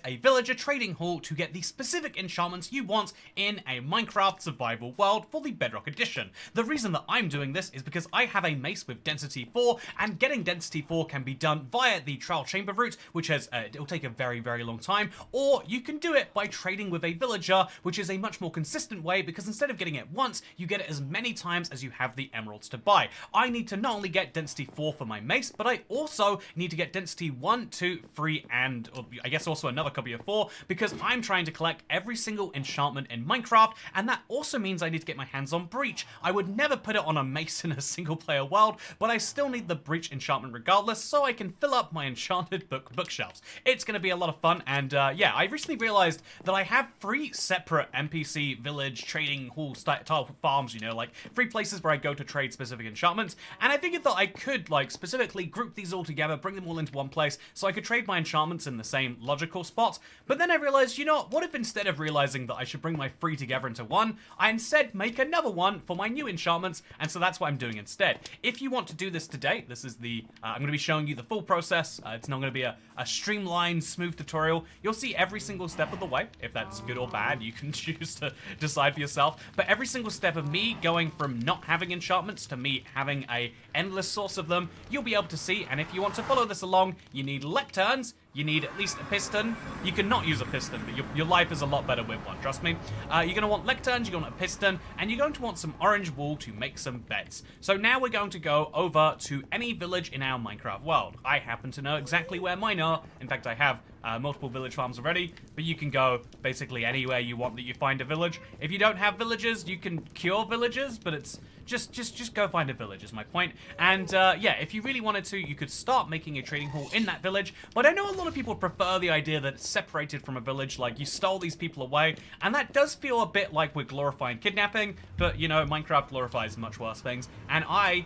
a villager trading hall to get the specific enchantments you want in a Minecraft survival world for the Bedrock Edition. The reason that I'm doing this is because I have a mace with density 4, and getting density 4 can be done via the trial chamber route, which has it'll take a very long time, or you can do it by trading with a villager, which is a much more consistent way, because instead of getting it once, you get it as many times as you have the emeralds to buy. I need to not only get density 4 for my mace, but I also need to get density 1, 2, 3, and I guess also another copy of 4, because I'm trying to collect every single enchantment in Minecraft, and that also means I need to get my hands on Breach. I would never put it on a mace in a single player world, but I still need the Breach enchantment regardless, so I can fill up my enchanted bookshelves. It's going to be a lot of fun, and yeah, I recently realized that I have 3 separate NPC, village, trading hall style farms, you know, like 3 places where I go to trade specific enchantments, and I figured that I could, like, specifically group these all together, bring them all into one place, so I could trade my enchantments in the same logical spot. But then I realized, you know, what if instead of realizing that I should bring my 3 together into one, I instead make another one for my new enchantments, and so that's what I'm doing instead. If you want to do this today, this is the, I'm going to be showing you the full process. It's not going to be a streamlined, smooth tutorial. You'll see every single step of the way. If that's good or bad, you can choose to decide for yourself. But every single step of me going from not having enchantments to me having a endless source of them, you'll be able to see. And if you want to follow this along, you need lecterns. You need at least a piston. You can not use a piston, but your life is a lot better with one, trust me. You're going to want lecterns, you're going to want a piston, and you're going to want some orange wool to make some beds. So now we're going to go over to any village in our Minecraft world. I happen to know exactly where mine are. In fact, I have multiple village farms already, but you can go basically anywhere you want that you find a village. If you don't have villages, you can cure villages, but it's just go find a village is my point. And yeah, if you really wanted to, you could start making a trading hall in that village, but I know a lot of people prefer the idea that it's separated from a village, like you stole these people away, and that does feel a bit like we're glorifying kidnapping, but you know, Minecraft glorifies much worse things, and I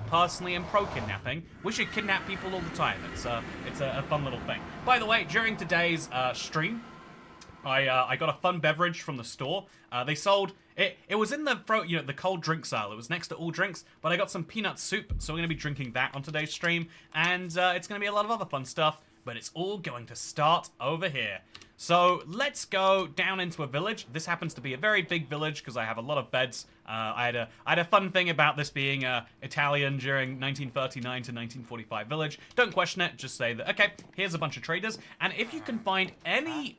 personally am pro kidnapping. We should kidnap people all the time. It's a fun little thing. By the way, during today's stream, I got a fun beverage from the store. They sold it. It was in the the cold drinks aisle. It was next to all drinks, but I got some peanut soup, so we're gonna be drinking that on today's stream, and it's gonna be a lot of other fun stuff. But it's all going to start over here. So let's go down into a village. This happens to be a very big village because I have a lot of beds. I had a fun thing about this being Italian during 1939 to 1945 village. Don't question it. Just say that, okay, here's a bunch of traders. And if you can find any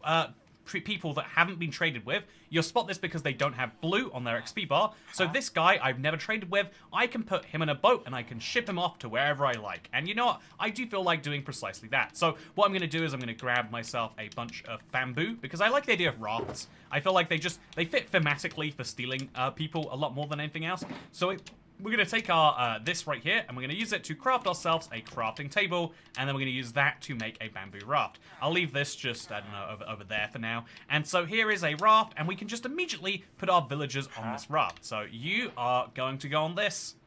people that haven't been traded with, you'll spot this because they don't have blue on their XP bar. So this guy I've never traded with, I can put him in a boat and I can ship him off to wherever I like. And you know what? I do feel like doing precisely that. So what I'm going to do is I'm going to grab myself a bunch of bamboo because I like the idea of rafts. I feel like they fit thematically for stealing people a lot more than anything else. So we're going to take our this right here, and we're going to use it to craft ourselves a crafting table, and then we're going to use that to make a bamboo raft. I'll leave this just, I don't know, over there for now. And so here is a raft, and we can just immediately put our villagers on this raft. So you are going to go on this.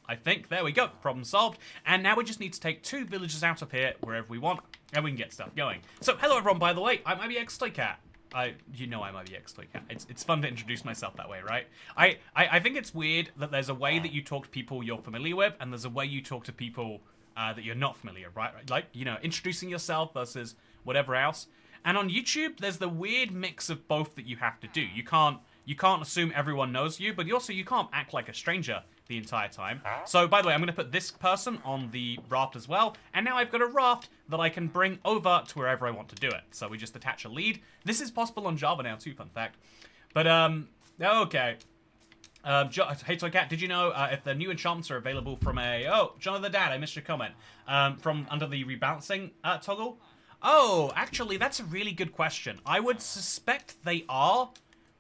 I think, there we go, problem solved. And now we just need to take 2 villagers out of here, wherever we want, and we can get stuff going. So hello everyone, by the way, I'm IBX you know I'm IBX Toycat. It's fun to introduce myself that way, right? I think it's weird that there's a way that you talk to people you're familiar with, and there's a way you talk to people that you're not familiar, right? Like, you know, introducing yourself versus whatever else. And on YouTube, there's the weird mix of both that you have to do. You can't assume everyone knows you, but also you can't act like a stranger the entire time. So, by the way, I'm going to put this person on the raft as well, and now I've got a raft that I can bring over to wherever I want to do it. So we just attach a lead. This is possible on Java now too, fun fact. But, okay. Hey Toycat, did you know if the new enchantments are available from John of the Dad, I missed your comment, from under the rebalancing toggle? Oh, actually, that's a really good question. I would suspect they are,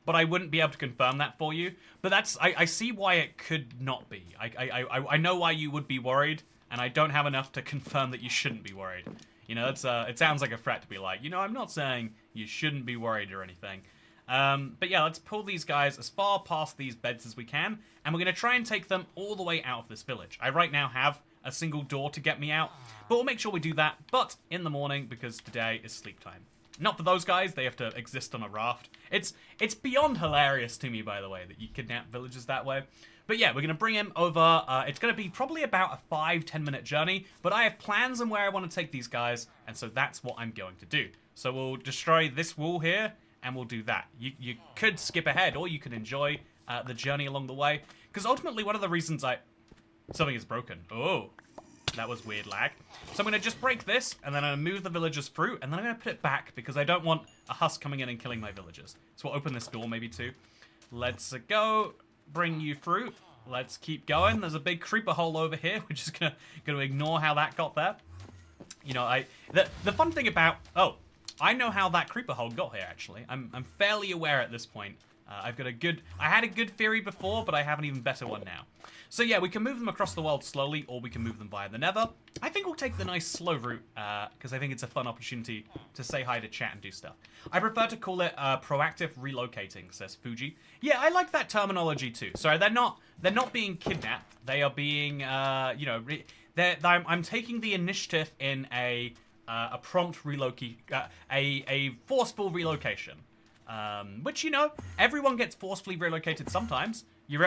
but I wouldn't be able to confirm that for you. But that's, I see why it could not be. I know why you would be worried, and I don't have enough to confirm that you shouldn't be worried. You know, it's it sounds like a threat to be like, you know, I'm not saying you shouldn't be worried or anything. But yeah, let's pull these guys as far past these beds as we can, and we're going to try and take them all the way out of this village. I right now have a single door to get me out, but we'll make sure we do that, but in the morning, because today is sleep time. Not for those guys, they have to exist on a raft. It's beyond hilarious to me, by the way, that you kidnap villagers that way. But yeah, we're going to bring him over. It's going to be probably about a 5-10 minute journey, but I have plans on where I want to take these guys, and so that's what I'm going to do. So we'll destroy this wall here, and we'll do that. You could skip ahead, or you can enjoy the journey along the way. Because ultimately, one of the reasons something is broken. Oh, that was weird lag. So I'm going to just break this, and then I'm going to move the villagers through, and then I'm going to put it back, because I don't want a husk coming in and killing my villagers. So we'll open this door maybe too. Let's go. Bring you through. Let's keep going. There's a big creeper hole over here. We're just gonna ignore how that got there. You know, the fun thing about... Oh, I know how that creeper hole got here, actually. I'm fairly aware at this point. I had a good theory before, but I have an even better one now. So yeah, we can move them across the world slowly, or we can move them via the Nether. I think we'll take the nice slow route, because I think it's a fun opportunity to say hi to chat and do stuff. I prefer to call it proactive relocating, says Fuji. Yeah, I like that terminology too. Sorry, they're not being kidnapped. They are being, you know, I'm taking the initiative in a prompt a forceful relocation. Which, you know, everyone gets forcefully relocated sometimes.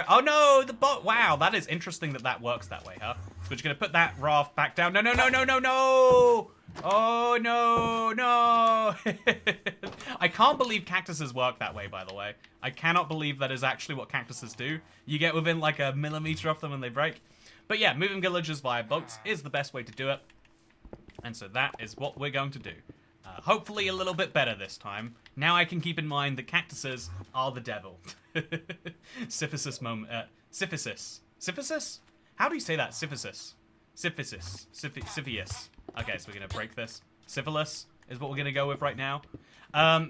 Oh no, the bot. Wow, that is interesting that works that way, huh? So we're just gonna put that raft back down. No, no, no, no, no, no! Oh no, no! I can't believe cactuses work that way, by the way. I cannot believe that is actually what cactuses do. You get within like a millimeter of them and they break. But yeah, moving villagers via boats is the best way to do it. And so that is what we're going to do. Hopefully a little bit better this time. Now I can keep in mind that cactuses are the devil. Syphilis moment. Syphilis. Syphilis? How do you say that? Syphilis. Syphilis. Syphilis. Okay, so we're going to break this. Syphilis is what we're going to go with right now.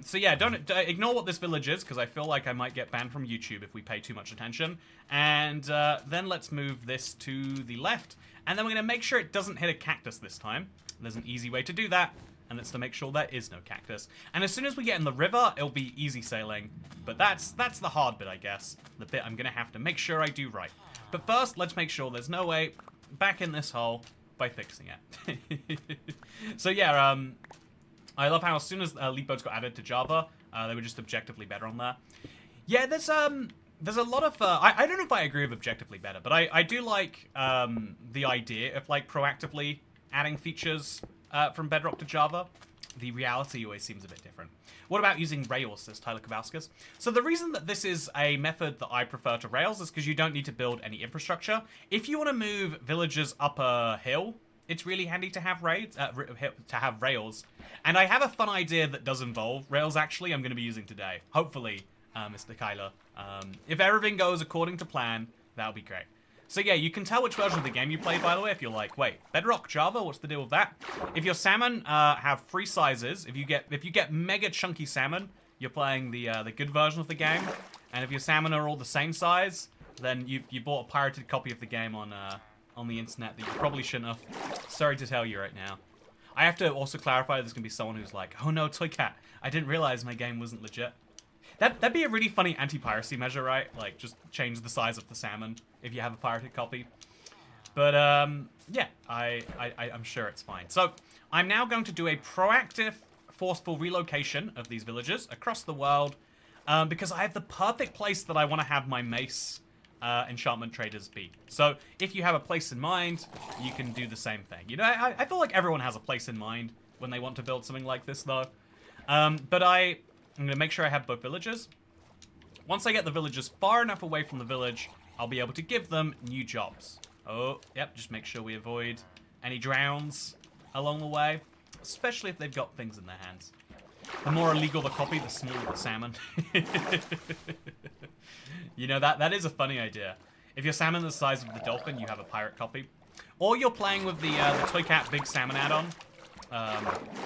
So yeah, don't ignore what this village is, because I feel like I might get banned from YouTube if we pay too much attention. And then let's move this to the left. And then we're going to make sure it doesn't hit a cactus this time. There's an easy way to do that. And that's to make sure there is no cactus. And as soon as we get in the river, it'll be easy sailing. But that's the hard bit, I guess. The bit I'm going to have to make sure I do right. But first, let's make sure there's no way back in this hole by fixing it. So yeah, I love how as soon as lead boats got added to Java, they were just objectively better on there. Yeah, there's a lot of... I don't know if I agree with objectively better, but I do like the idea of like proactively adding features from Bedrock to Java. The reality always seems a bit different. What about using Rails, says Tyler Kowalskis? So the reason that this is a method that I prefer to Rails is because you don't need to build any infrastructure. If you want to move villagers up a hill, it's really handy to have Rails. And I have a fun idea that does involve Rails, actually, I'm going to be using today. Hopefully, Mr. Kyler. If everything goes according to plan, that'll be great. So yeah, you can tell which version of the game you play, by the way, if you're like, wait, Bedrock, Java, what's the deal with that? If your salmon have 3 sizes, if you get mega chunky salmon, you're playing the good version of the game. And if your salmon are all the same size, then you bought a pirated copy of the game on the internet that you probably shouldn't have. Sorry to tell you right now. I have to also clarify there's gonna be someone who's like, oh no, Toy Cat, I didn't realize my game wasn't legit. That'd be a really funny anti-piracy measure, right? Like, just change the size of the salmon if you have a pirated copy. But, yeah, I'm sure it's fine. So, I'm now going to do a proactive, forceful relocation of these villagers across the world, because I have the perfect place that I want to have my mace enchantment traders be. So, if you have a place in mind, you can do the same thing. You know, I feel like everyone has a place in mind when they want to build something like this, though. But I'm going to make sure I have both villagers. Once I get the villagers far enough away from the village, I'll be able to give them new jobs. Oh, yep, just make sure we avoid any drowns along the way, especially if they've got things in their hands. The more illegal the copy, the smaller the salmon. You know, that is a funny idea. If your salmon is the size of the dolphin, you have a pirate copy. Or you're playing with the Toy Cat Big Salmon add-on.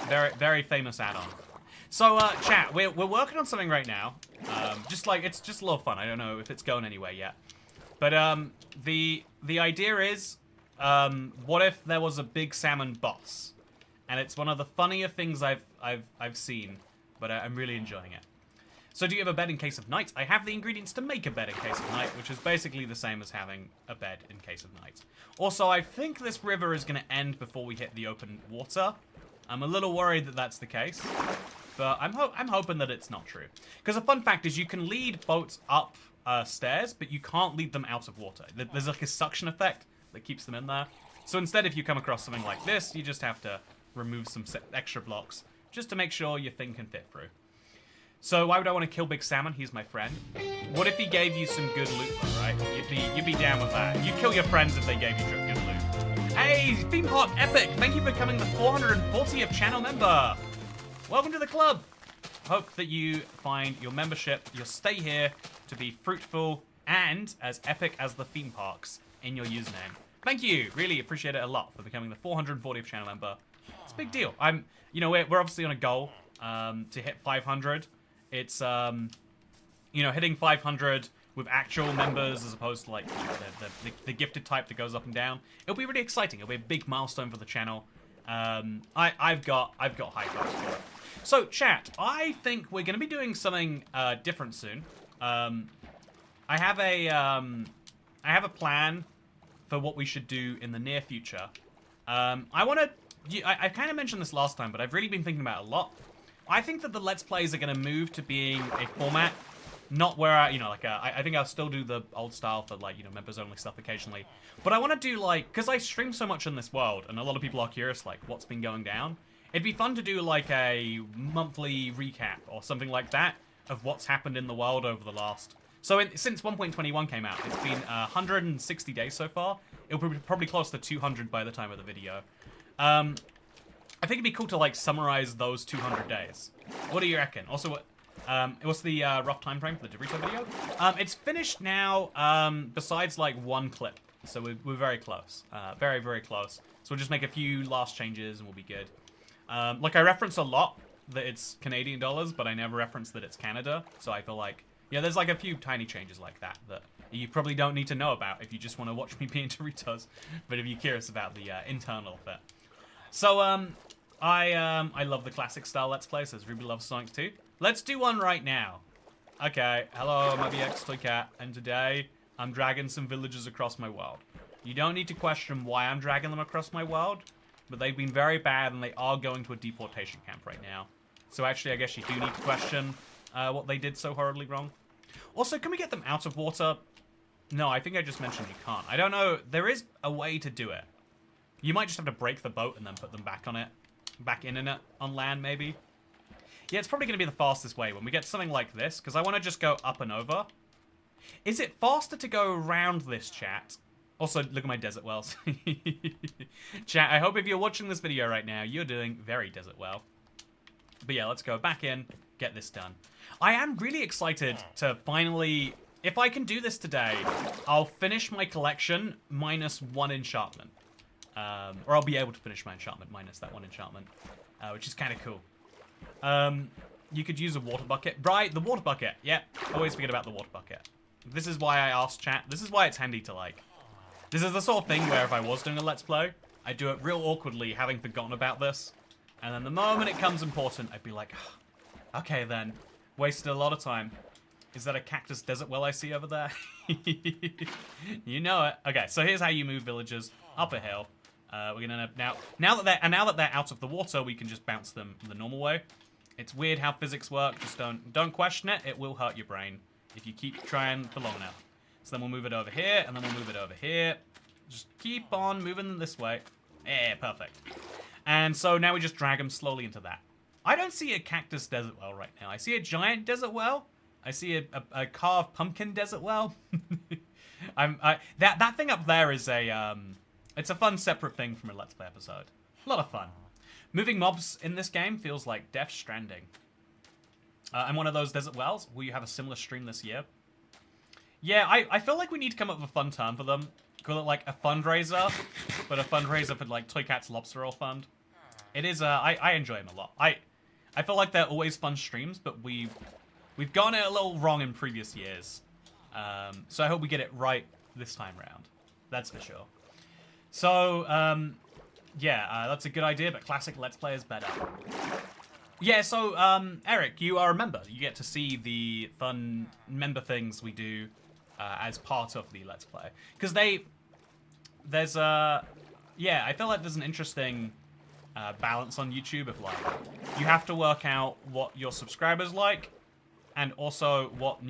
Very, very famous add-on. So, chat, we're working on something right now. It's just a little fun. I don't know if it's going anywhere yet. But, the idea is, what if there was a big salmon boss? And it's one of the funnier things I've seen, but I'm really enjoying it. So do you have a bed in case of night? I have the ingredients to make a bed in case of night, which is basically the same as having a bed in case of night. Also, I think this river is going to end before we hit the open water. I'm a little worried that that's the case. But I'm hoping that it's not true. Because a fun fact is you can lead boats up stairs, but you can't lead them out of water. There's like a suction effect that keeps them in there. So instead, if you come across something like this, you just have to remove some extra blocks just to make sure your thing can fit through. So why would I want to kill Big Salmon? He's my friend. What if he gave you some good loot, though, right? You'd be down with that. You'd kill your friends if they gave you good loot. Hey, Theme Park Epic, thank you for becoming the 440th channel member. Welcome to the club. Hope that you find your membership, your stay here, to be fruitful and as epic as the theme parks in your username. Thank you. Really appreciate it a lot for becoming the 440th channel member. It's a big deal. We're obviously on a goal to hit 500. It's hitting 500 with actual members as opposed to like the gifted type that goes up and down. It'll be really exciting. It'll be a big milestone for the channel. I've got high hopes for it. So chat, I think we're going to be doing something different soon. I have a plan for what we should do in the near future. I kind of mentioned this last time, but I've really been thinking about it a lot. I think that the Let's Plays are going to move to being a format, not where I think I'll still do the old style for members only stuff occasionally. But I want to do because I stream so much in this world, and a lot of people are curious what's been going down. It'd be fun to do a monthly recap or something like that of what's happened in the world over the last. So since 1.21 came out, it's been 160 days so far. It'll be probably close to 200 by the time of the video. I think it'd be cool to summarize those 200 days. What do you reckon? Also, what's the rough time frame for the Dorito video? It's finished now. Besides one clip, so we're very close. Very, very close. So we'll just make a few last changes and we'll be good. I reference a lot that it's Canadian dollars, but I never reference that it's Canada. So I feel there's a few tiny changes like that you probably don't need to know about if you just want to watch me being Doritos, but if you're curious about the internal bit. So I love the classic style Let's Play, says Ruby loves Sonic 2. Let's do one right now. Okay, hello, I'm ABX Toy Cat, and today I'm dragging some villagers across my world. You don't need to question why I'm dragging them across my world, but they've been very bad and they are going to a deportation camp right now. So actually, I guess you do need to question what they did so horribly wrong. Also, can we get them out of water? No, I think I just mentioned you can't. I don't know. There is a way to do it. You might just have to break the boat and then put them back on it. Back in it on land, maybe. Yeah, it's probably going to be the fastest way when we get something like this, because I want to just go up and over. Is it faster to go around this, chat? Also, look at my desert wells. Chat, I hope if you're watching this video right now, you're doing very desert well. But yeah, let's go back in, get this done. I am really excited to finally... If I can do this today, I'll finish my collection minus 1 enchantment. Or I'll be able to finish my enchantment minus that 1 enchantment, which is kind of cool. You could use a water bucket. Right, the water bucket. Yep, always forget about the water bucket. This is why I asked chat. This is why it's handy to This is the sort of thing where if I was doing a Let's Play, I'd do it real awkwardly, having forgotten about this. And then the moment it comes important, I'd be like, oh, okay then. Wasted a lot of time. Is that a cactus desert well I see over there? You know it. Okay, so here's how you move villagers up a hill. We're gonna now that they're out of the water, we can just bounce them the normal way. It's weird how physics work. Just don't question it. It will hurt your brain if you keep trying for long enough. So then we'll move it over here, and then we'll move it over here. Just keep on moving them this way. Yeah, perfect. And so now we just drag them slowly into that. I don't see a cactus desert well right now. I see a giant desert well. I see a carved pumpkin desert well. That thing up there is it's a fun separate thing from a Let's Play episode. A lot of fun. Moving mobs in this game feels like Death Stranding. I'm one of those desert wells. Will you have a similar stream this year? Yeah, I feel like we need to come up with a fun term for them. Call it a fundraiser, but a fundraiser for Toy Cat's Lobster Roll Fund. It is, I enjoy them a lot. I feel like they're always fun streams, but we've gotten it a little wrong in previous years. So I hope we get it right this time round. That's for sure. So, yeah, that's a good idea, but classic Let's Play is better. Yeah, so, Eric, you are a member. You get to see the fun member things we do as part of the Let's Play. Because there's yeah, I feel like there's an interesting balance on YouTube of you have to work out what your subscribers like, and also what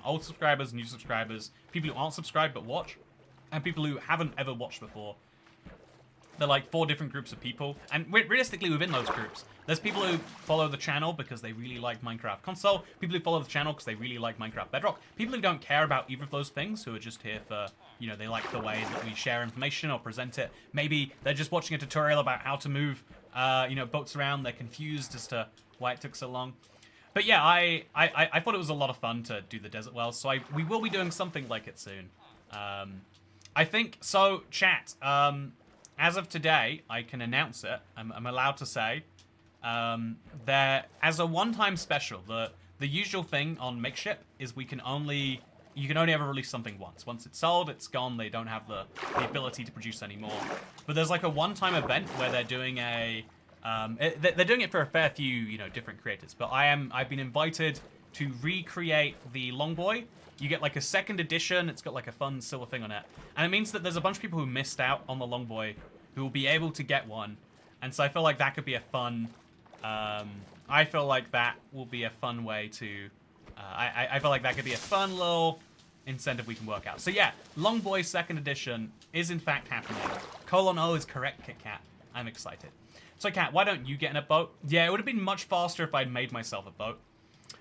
old subscribers, new subscribers, people who aren't subscribed but watch, and people who haven't ever watched before. They're like 4 different groups of people, and realistically within those groups, there's people who follow the channel because they really like Minecraft console, people who follow the channel because they really like Minecraft Bedrock, people who don't care about either of those things, who are just here for, you know, they like the way that we share information or present it. Maybe they're just watching a tutorial about how to move, you know, boats around. They're confused as to why it took so long. But yeah, I thought it was a lot of fun to do the Desert Wells, so we will be doing something like it soon. I think, so chat, as of today, I can announce it. I'm allowed to say that as a one-time special, the usual thing on Makeship is you can only ever release something once. Once it's sold, it's gone. They don't have the ability to produce anymore. But there's like a one-time event where they're doing they're doing it for a fair few, you know, different creators. But I've been invited to recreate the Longboy. You get like a 2nd edition. It's got like a fun silver thing on it. And it means that there's a bunch of people who missed out on the Longboy who will be able to get one. And so I feel like that could be a fun... I feel like that will be a fun way to... I feel like that could be a fun little incentive we can work out. So yeah, Longboy 2nd edition is in fact happening. Colon O is correct, Kit Kat. I'm excited. So Kat, why don't you get in a boat? Yeah, it would have been much faster if I'd made myself a boat.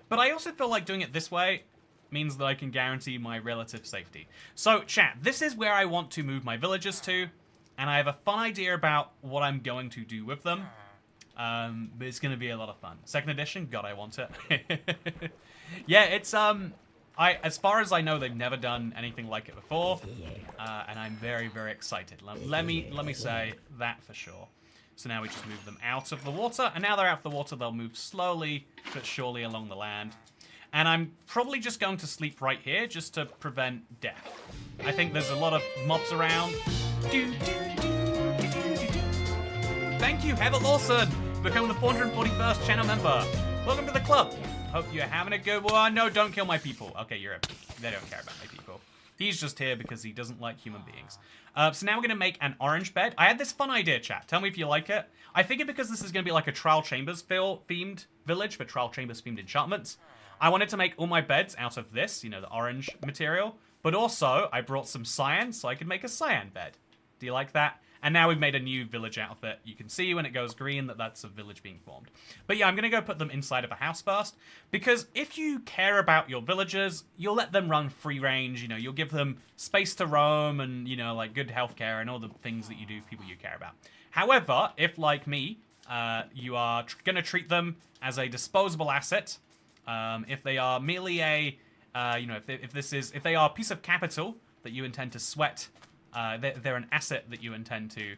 But I also feel like doing it this way means that I can guarantee my relative safety. So chat, this is where I want to move my villagers to, and I have a fun idea about what I'm going to do with them. But it's going to be a lot of fun. 2nd edition? God, I want it. Yeah, it's, as far as I know, they've never done anything like it before, and I'm very, very excited. Let me say that for sure. So now we just move them out of the water, and now they're out of the water, they'll move slowly but surely along the land. And I'm probably just going to sleep right here, just to prevent death. I think there's a lot of mobs around. Thank you, Heather Lawson, for becoming the 441st channel member. Welcome to the club. Hope you're having a good one. No, don't kill my people. Okay, they don't care about my people. He's just here because he doesn't like human beings. So now we're going to make an orange bed. I had this fun idea, chat. Tell me if you like it. I figured because this is going to be like a Trial Chambers themed village for Trial Chambers themed enchantments, I wanted to make all my beds out of this, you know, the orange material. But also, I brought some cyan so I could make a cyan bed. Do you like that? And now we've made a new village out of it. You can see when it goes green that that's a village being formed. But yeah, I'm going to go put them inside of a house first. Because if you care about your villagers, you'll let them run free range. You know, you'll give them space to roam and, you know, like good healthcare and all the things that you do, people you care about. However, if like me, you are going to treat them as a disposable asset, if they are merely a, you know, if they are a piece of capital that you intend to sweat, they're an asset that you intend to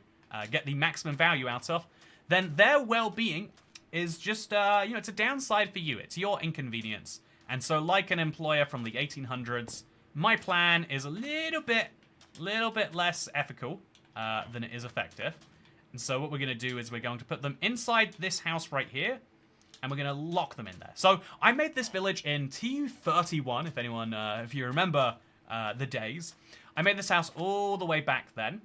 get the maximum value out of, then their well-being is just, you know, it's a downside for you. It's your inconvenience. And so like an employer from the 1800s, my plan is a little bit less ethical than it is effective. And so what we're going to do is we're going to put them inside this house right here, and we're going to lock them in there. So I made this village in TU31, if anyone, if you remember the days. I made this house all the way back then.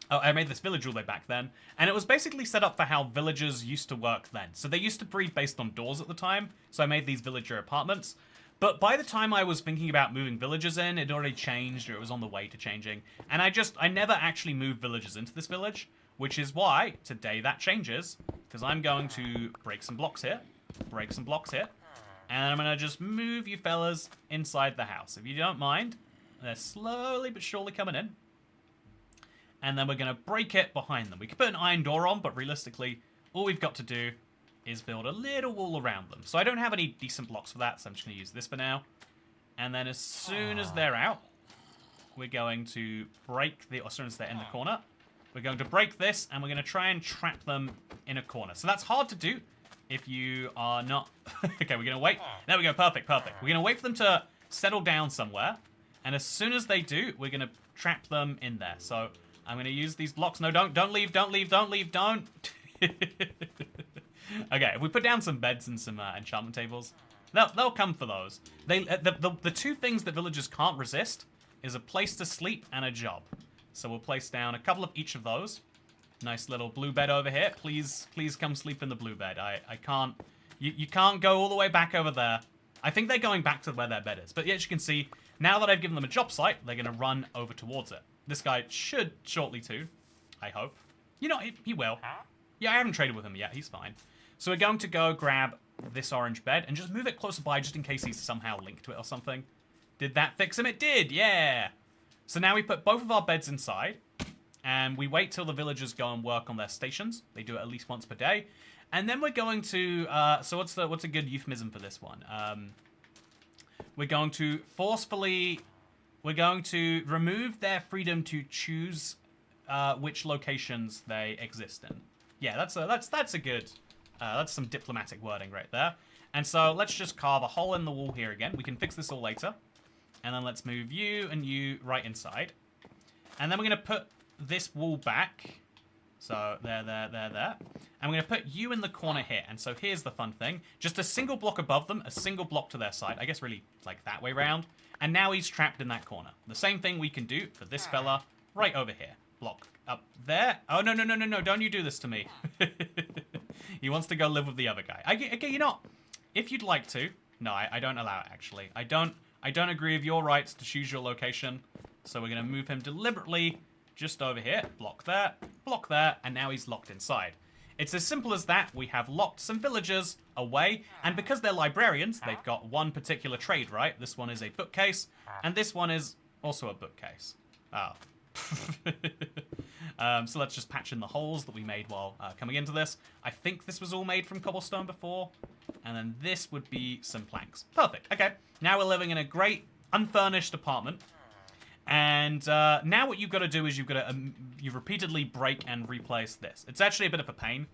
Oh, I made this village all the way back then. And it was basically set up for how villagers used to work then. So they used to breed based on doors at the time. So I made these villager apartments. But by the time I was thinking about moving villagers in, it already changed, or it was on the way to changing. And I never actually moved villagers into this village, which is why today that changes. Because I'm going to break some blocks here, and I'm going to just move you fellas inside the house. If you don't mind, they're slowly but surely coming in. And then we're going to break it behind them. We could put an iron door on, but realistically, all we've got to do is build a little wall around them. So I don't have any decent blocks for that, so I'm just going to use this for now. And then as soon as they're out, we're going to break the... As soon as they're in the corner, we're going to break this, and we're going to try and trap them in a corner. So that's hard to do if you are not... Okay, we're going to wait. There we go, perfect. We're going to wait for them to settle down somewhere. And as soon as they do, we're going to trap them in there. So I'm going to use these blocks. No, don't leave. Okay, if we put down some beds and some enchantment tables, they'll come for those. The two things that villagers can't resist is a place to sleep and a job. So we'll place down a couple of each of those. Nice little blue bed over here. Please come sleep in the blue bed. I can't... You can't go all the way back over there. I think they're going back to where their bed is. But as you can see, now that I've given them a job site, they're going to run over towards it. This guy should shortly too, I hope. You know, he will. Yeah, I haven't traded with him yet. He's fine. So we're going to go grab this orange bed and just move it closer by just in case he's somehow linked to it or something. Did that fix him? It did, yeah. So now we put both of our beds inside and we wait till the villagers go and work on their stations. They do it at least once per day. And then we're going to, so what's a good euphemism for this one? We're going to remove their freedom to choose which locations they exist in. Yeah, that's a good, that's some diplomatic wording right there. And so let's just carve a hole in the wall here again. We can fix this all later. And then let's move you and you right inside. And then we're going to put this wall back. So there. And we're going to put you in the corner here. And so here's the fun thing. Just a single block above them, a single block to their side. I guess really like that way round. And now he's trapped in that corner. The same thing we can do for this fella right over here. Block up there. Oh, no. Don't you do this to me. He wants to go live with the other guy. Okay, you know, if you'd like to. No, I don't allow it, actually. I don't agree with your rights to choose your location. So we're going to move him deliberately just over here. Block there, and now he's locked inside. It's as simple as that. We have locked some villagers away, and because they're librarians, they've got one particular trade, right? This one is a bookcase, and this one is also a bookcase. Oh. So let's just patch in the holes that we made while coming into this. I think this was all made from cobblestone before, and then this would be some planks. Perfect. Okay, now we're living in a great unfurnished apartment. And now what you've got to do is you've got to you repeatedly break and replace this. It's actually a bit of a pain.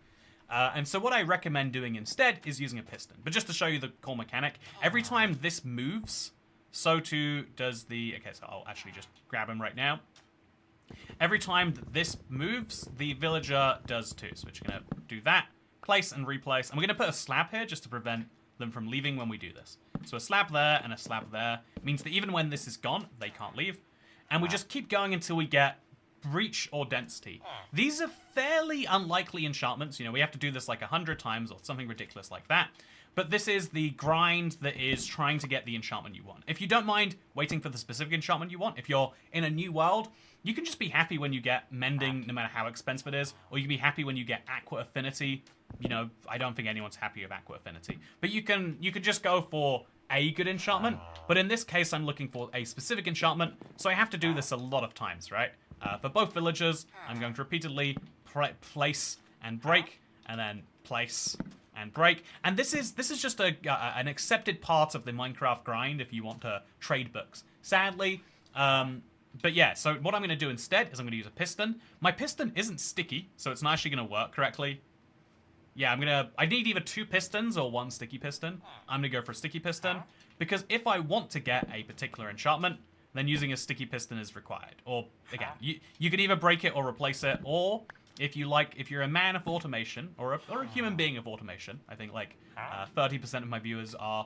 And so what I recommend doing instead is using a piston. But just to show you the core mechanic, every time this moves, so too does the... Okay, so I'll actually just grab him right now. Every time that this moves, the villager does too. So we're just going to do that, place and replace. And we're going to put a slab here just to prevent them from leaving when we do this. So a slab there and a slab there means that even when this is gone, they can't leave. And we just keep going until we get breach or density. These are fairly unlikely enchantments. You know, we have to do this like 100 times or something ridiculous like that. But this is the grind that is trying to get the enchantment you want. If you don't mind waiting for the specific enchantment you want, if you're in a new world, you can just be happy when you get mending, no matter how expensive it is, or you can be happy when you get aqua affinity. You know, I don't think anyone's happy with aqua affinity. But you can just go for a good enchantment. But in this case, I'm looking for a specific enchantment, so I have to do this a lot of times, right? For both villagers, I'm going to repeatedly place and break, and then place and break. And this is just an accepted part of the Minecraft grind if you want to trade books. Sadly, but yeah, so what I'm going to do instead is I'm going to use a piston. My piston isn't sticky, so it's not actually going to work correctly. Yeah, I need either 2 pistons or 1 sticky piston. I'm going to go for a sticky piston, because if I want to get a particular enchantment, then using a sticky piston is required. Or, again, you can either break it or replace it, or if you're a man of automation, or a human being of automation, I think like 30% of my viewers are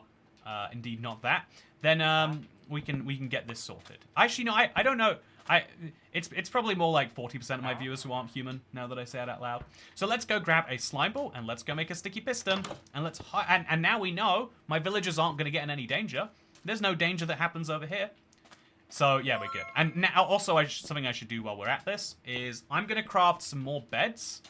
indeed not that, then we can get this sorted. Actually, no, I don't know. It's probably more like 40% of my viewers who aren't human, now that I say it out loud. So let's go grab a slime ball, and let's go make a sticky piston, and and now we know my villagers aren't going to get in any danger. There's no danger that happens over here. So yeah, we're good. And now also something I should do while we're at this is I'm going to craft some more beds,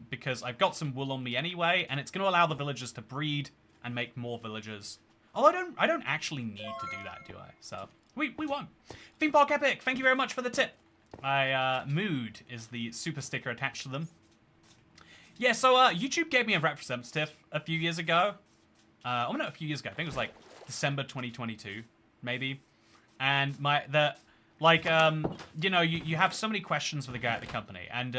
because I've got some wool on me anyway, and it's going to allow the villagers to breed and make more villagers. Oh, I don't actually need to do that, do I? So we won. Theme Park Epic, thank you very much for the tip. Mood is the super sticker attached to them. Yeah, so YouTube gave me a representative a few years ago. Oh, not a few years ago. I think it was like December 2022, maybe. And you know, you have so many questions for the guy at the company, and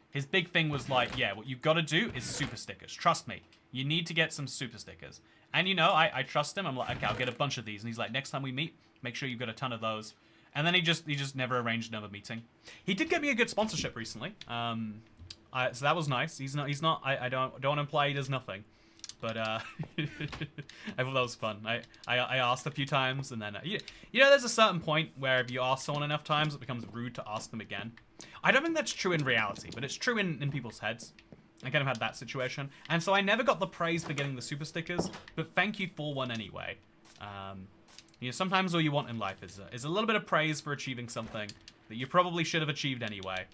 his big thing was like, yeah, what you've got to do is super stickers. Trust me, you need to get some super stickers. And you know, I trust him. I'm like, okay, I'll get a bunch of these. And he's like, next time we meet, make sure you've got a ton of those. And then he just never arranged another meeting. He did get me a good sponsorship recently. So that was nice. He's not. I don't imply he does nothing. But I thought that was fun. I asked a few times, and then you know, there's a certain point where if you ask someone enough times, it becomes rude to ask them again. I don't think that's true in reality, but it's true in people's heads. I kind of had that situation, and so I never got the praise for getting the super stickers, but thank you for one anyway. You know, sometimes all you want in life is a little bit of praise for achieving something that you probably should have achieved anyway.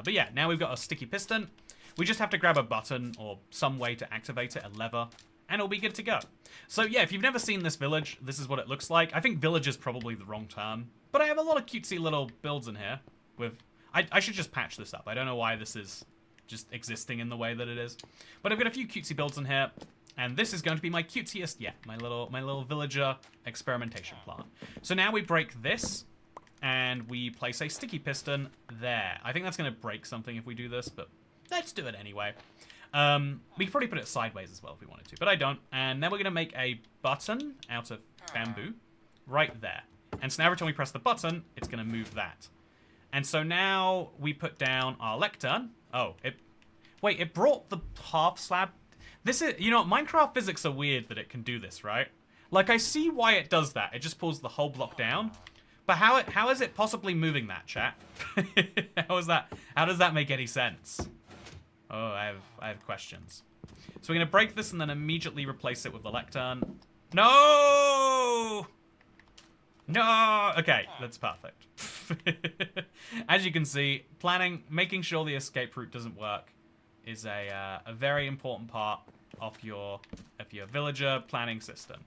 But yeah, now we've got a sticky piston. We just have to grab a button or some way to activate it, a lever, and it'll be good to go. So yeah, if you've never seen this village, this is what it looks like. I think village is probably the wrong term, but I have a lot of cutesy little builds in here with... I should just patch this up. I don't know why this is just existing in the way that it is. But I've got a few cutesy builds in here, and this is going to be my cutesiest yet, my little villager experimentation plant. So now we break this, and we place a sticky piston there. I think that's going to break something if we do this, but let's do it anyway. We could probably put it sideways as well if we wanted to, but I don't. And then we're going to make a button out of bamboo right there. And so now every time we press the button, it's going to move that. And so now we put down our lectern. Oh, it brought the half slab. This is, you know, Minecraft physics are weird that it can do this, right? Like, I see why it does that. It just pulls the whole block down. But how is it possibly moving that, chat? How does that make any sense? Oh, I have questions. So we're gonna break this and then immediately replace it with the lectern. No! No! Okay, that's perfect. As you can see, making sure the escape route doesn't work is a very important part of your villager planning system.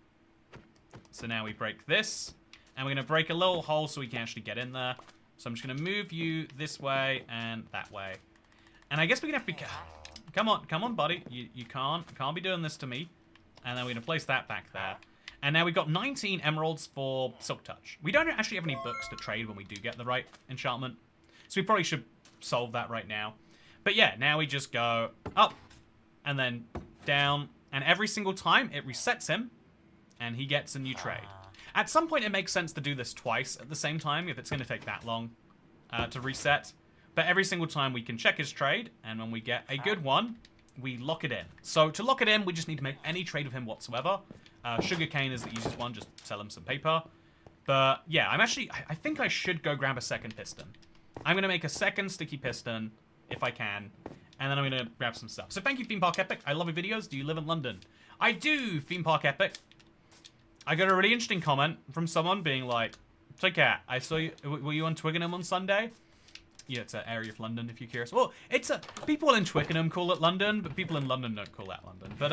So now we break this, and we're gonna break a little hole so we can actually get in there. So I'm just gonna move you this way and that way. And I guess we're gonna have to be... Come on, buddy. You can't be doing this to me. And then we're gonna place that back there. And now we've got 19 emeralds for Silk Touch. We don't actually have any books to trade when we do get the right enchantment. So we probably should solve that right now. But yeah, now we just go up and then down. And every single time it resets him and he gets a new trade. At some point it makes sense to do this twice at the same time if it's going to take that long to reset. But every single time we can check his trade, and when we get a good one, we lock it in. So to lock it in, we just need to make any trade with him whatsoever. Sugarcane is the easiest one, just sell him some paper. But yeah, I think I should go grab a second piston. I'm going to make a second sticky piston, if I can, and then I'm going to grab some stuff. So thank you, Theme Park Epic. I love your videos. Do you live in London? I do, Theme Park Epic. I got a really interesting comment from someone being like, so Cat, I saw you, were you on Twickenham on Sunday? Yeah, it's an area of London, if you're curious. Well, people in Twickenham call it London, but people in London don't call that London. But,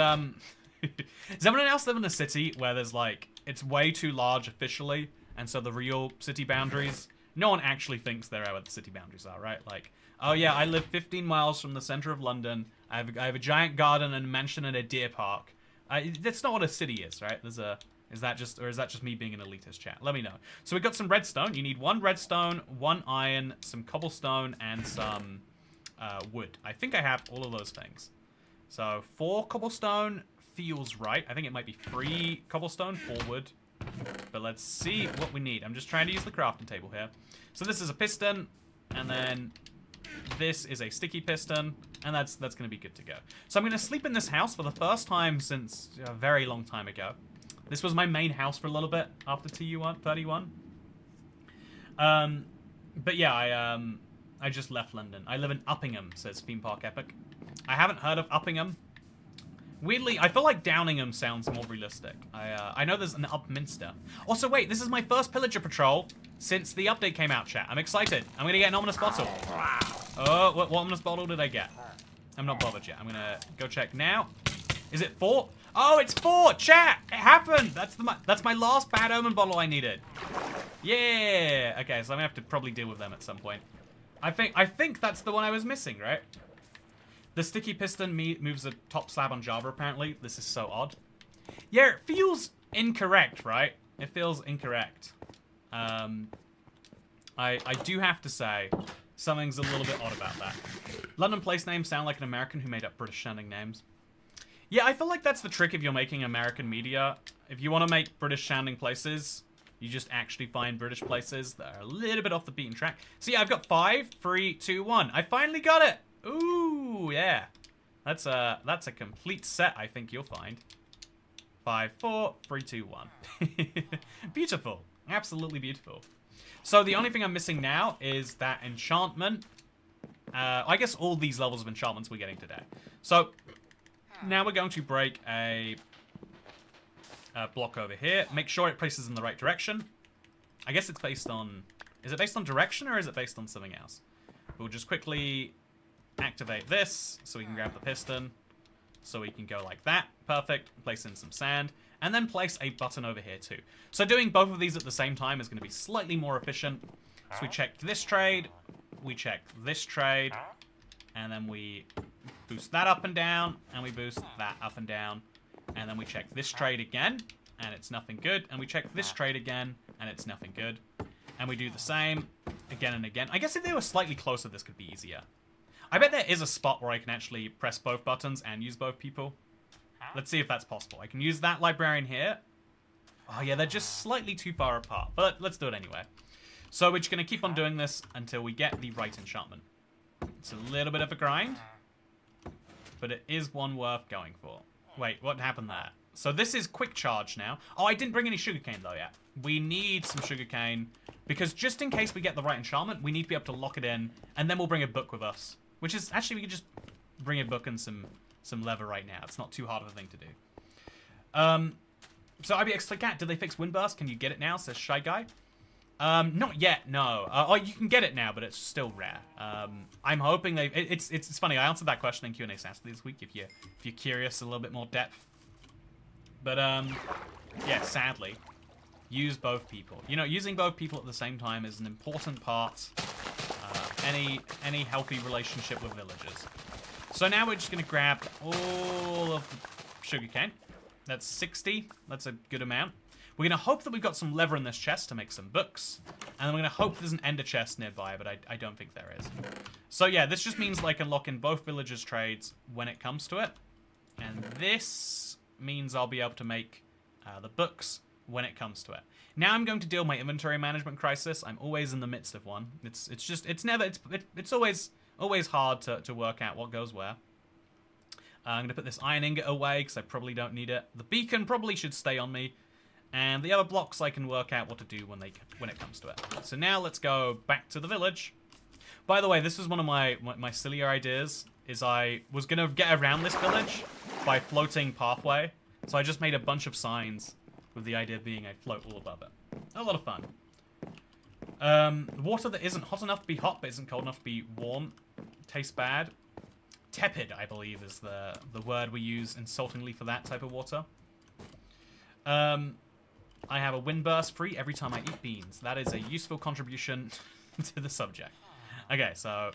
does everyone else live in a city where there's, like, it's way too large officially, and so the real city boundaries, no one actually thinks they're where the city boundaries are, right? Like, oh yeah, I live 15 miles from the center of London, I have a giant garden and a mansion and a deer park. That's not what a city is, right? Is that just me being an elitist, chat? Let me know. So we got some redstone. You need 1 redstone, 1 iron, some cobblestone, and some wood. I think I have all of those things. So 4 cobblestone feels right. I think it might be 3 cobblestone, 4 wood. But let's see what we need. I'm just trying to use the crafting table here. So this is a piston, and then this is a sticky piston, and that's going to be good to go. So I'm going to sleep in this house for the first time since a very long time ago. This was my main house for a little bit after TU31. But yeah, I just left London. I live in Uppingham, says Theme Park Epic. I haven't heard of Uppingham. Weirdly, I feel like Downingham sounds more realistic. I know there's an Upminster. Also, wait, this is my first pillager patrol since the update came out, chat. I'm excited. I'm gonna get an ominous bottle. Oh, what ominous bottle did I get? I'm not bothered yet. I'm gonna go check now. Is it 4? Oh, it's 4! Chat! It happened! That's my last bad omen bottle I needed. Yeah! Okay, so I'm gonna have to probably deal with them at some point. I think that's the one I was missing, right? The sticky piston moves a top slab on Java, apparently. This is so odd. Yeah, it feels incorrect, right? It feels incorrect. I do have to say, something's a little bit odd about that. London place names sound like an American who made up British-sounding names. Yeah, I feel like that's the trick if you're making American media. If you want to make British-sounding places, you just actually find British places that are a little bit off the beaten track. So yeah, I've got 5, 3, 2, 1. I finally got it! Ooh, yeah. That's a complete set, I think you'll find. 5, 4, 3, 2, 1. Beautiful. Absolutely beautiful. So the only thing I'm missing now is that enchantment. I guess all these levels of enchantments we're getting today. So now we're going to break a block over here. Make sure it places in the right direction. I guess it's based on... Is it based on direction or is it based on something else? We'll just quickly activate this so we can grab the piston. So we can go like that. Perfect. Place in some sand. And then place a button over here too. So doing both of these at the same time is going to be slightly more efficient. So we check this trade. We check this trade. And then we boost that up and down. And we boost that up and down. And then we check this trade again. And it's nothing good. And we check this trade again. And it's nothing good. And we do the same again and again. I guess if they were slightly closer, this could be easier. I bet there is a spot where I can actually press both buttons and use both people. Let's see if that's possible. I can use that librarian here. Oh yeah, they're just slightly too far apart. But let's do it anyway. So we're just going to keep on doing this until we get the right enchantment. It's a little bit of a grind. But it is one worth going for. Wait, what happened there? So this is quick charge now. Oh, I didn't bring any sugarcane though yet. We need some sugarcane. Because just in case we get the right enchantment, we need to be able to lock it in. And then we'll bring a book with us. Which is, actually, we could just bring a book and some leather right now. It's not too hard of a thing to do. So IBX Cat, did they fix Windburst? Can you get it now? Says Shy Guy. Not yet, no. Oh, you can get it now, but it's still rare. I'm hoping they. It's funny. I answered that question in Q&A Saturday this week. If you're curious, a little bit more depth. But yeah, sadly, use both people. You know, using both people at the same time is an important part. Any healthy relationship with villagers. So now we're just going to grab all of the sugarcane. That's 60. That's a good amount. We're going to hope that we've got some leather in this chest to make some books. And then we're going to hope there's an ender chest nearby, but I don't think there is. So yeah, this just means that I can lock in both villagers' trades when it comes to it. And this means I'll be able to make the books when it comes to it. Now I'm going to deal with my inventory management crisis. I'm always in the midst of one. It's always hard to work out what goes where. I'm going to put this iron ingot away because I probably don't need it. The beacon probably should stay on me. And the other blocks I can work out what to do when it comes to it. So now let's go back to the village. By the way, this was one of my sillier ideas. Is I was going to get around this village by floating pathway. So I just made a bunch of signs. With the idea being I float all above it. A lot of fun. Water that isn't hot enough to be hot, but isn't cold enough to be warm. Tastes bad. Tepid, I believe, is the word we use insultingly for that type of water. I have a windburst free every time I eat beans. That is a useful contribution to the subject. Okay, so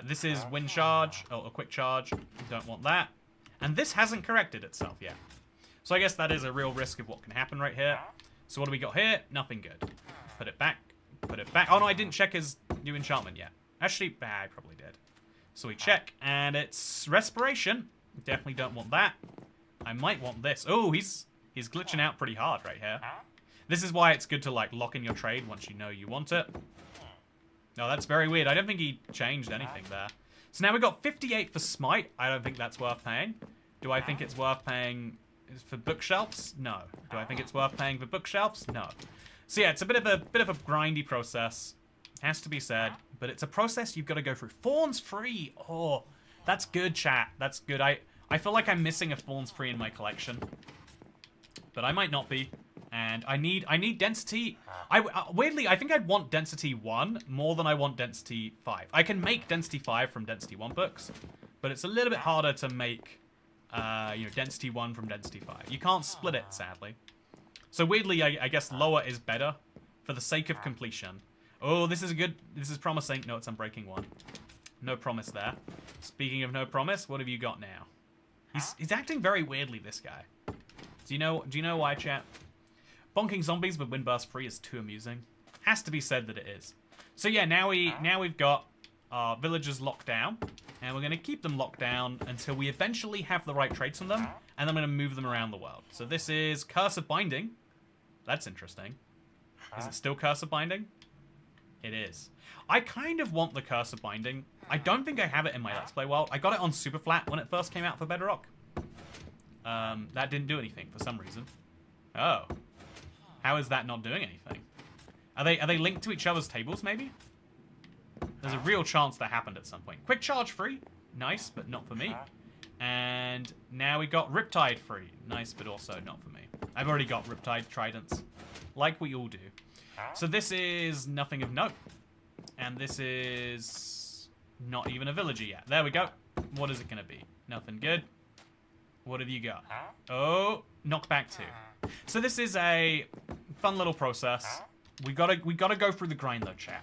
this is wind charge, or a quick charge. Don't want that. And this hasn't corrected itself yet. So I guess that is a real risk of what can happen right here. So what do we got here? Nothing good. Put it back. Put it back. Oh no, I didn't check his new enchantment yet. Actually, I probably did. So we check, and it's respiration. Definitely don't want that. I might want this. Oh, he's glitching out pretty hard right here. This is why it's good to like lock in your trade once you know you want it. No, that's very weird. I don't think he changed anything there. So now we've got 58 for smite. I don't think that's worth paying. Do I think it's worth paying for bookshelves? No. Do I think it's worth paying for bookshelves? No. So yeah, it's a bit of a grindy process. Has to be said, but it's a process you've got to go through. Thorns free. Oh, that's good, chat. That's good. I feel like I'm missing a thorns free in my collection, but I might not be. And I need density. Weirdly, I think I'd want density 1 more than I want density 5. I can make density 5 from density 1 books, but it's a little bit harder to make density 1 from density 5. You can't split it, sadly. So weirdly, I guess lower is better for the sake of completion. Oh, this is promising. No, it's Unbreaking 1. No promise there. Speaking of no promise, what have you got now? He's acting very weirdly, this guy. Do you know why, chat? Bonking zombies with windburst free is too amusing. Has to be said that it is. So yeah, now we've got our villagers locked down, and we're going to keep them locked down until we eventually have the right traits on them, and then we're going to move them around the world. So this is Curse of Binding. That's interesting. Is it still Curse of Binding? It is. I kind of want the Curse of Binding. I don't think I have it in my Let's Play world. I got it on super flat when it first came out for Bedrock. That didn't do anything for some reason. Oh. How is that not doing anything? Are they linked to each other's tables, maybe? There's a real chance that happened at some point. Quick charge free. Nice, but not for me. And now we got Riptide free. Nice, but also not for me. I've already got Riptide Tridents. Like we all do. So this is nothing of note. And this is Not even a villager yet. There we go. What is it going to be? Nothing good. What have you got? Oh, knockback 2. So this is a fun little process. We gotta go through the grind though, chat.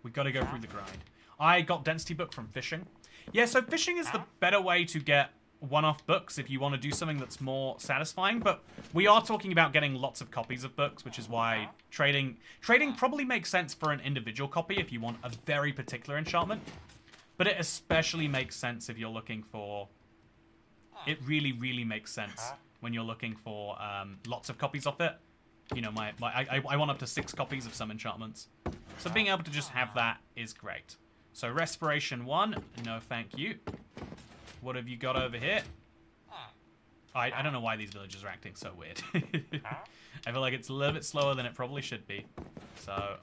We gotta go through the grind. I got density book from fishing. Yeah, so fishing is the better way to get one-off books if you want to do something that's more satisfying, but we are talking about getting lots of copies of books, which is why trading probably makes sense for an individual copy if you want a very particular enchantment, but it especially makes sense if you're looking for... It really, really makes sense when you're looking for lots of copies of it. You know, I want up to 6 copies of some enchantments, so being able to just have that is great. So Respiration 1, no thank you. What have you got over here? I don't know why these villagers are acting so weird. I feel like it's a little bit slower than it probably should be. So,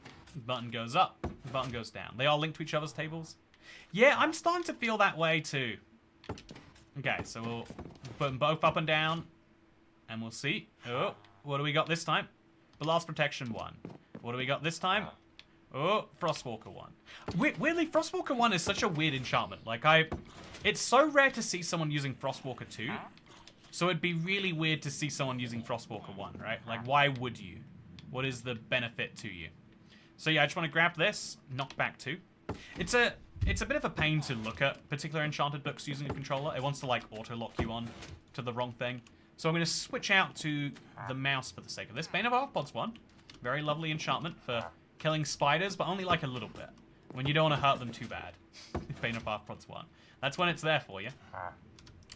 button goes up, button goes down. They are linked to each other's tables. Yeah, I'm starting to feel that way too. Okay, so we'll put them both up and down. And we'll see. Oh, what do we got this time? Blast Protection 1. What do we got this time? Oh, Frostwalker 1. Weirdly, Frostwalker 1 is such a weird enchantment. Like, it's so rare to see someone using Frostwalker 2. So it'd be really weird to see someone using Frostwalker 1, right? Like, why would you? What is the benefit to you? So yeah, I just want to grab this. Knockback 2. It's a bit of a pain to look at particular enchanted books using a controller. It wants to, like, auto-lock you on to the wrong thing. So I'm going to switch out to the mouse for the sake of this. Bane of Arthropods 1. Very lovely enchantment for killing spiders, but only like a little bit. When you don't want to hurt them too bad. Bane of Arthropods 1. That's when it's there for you.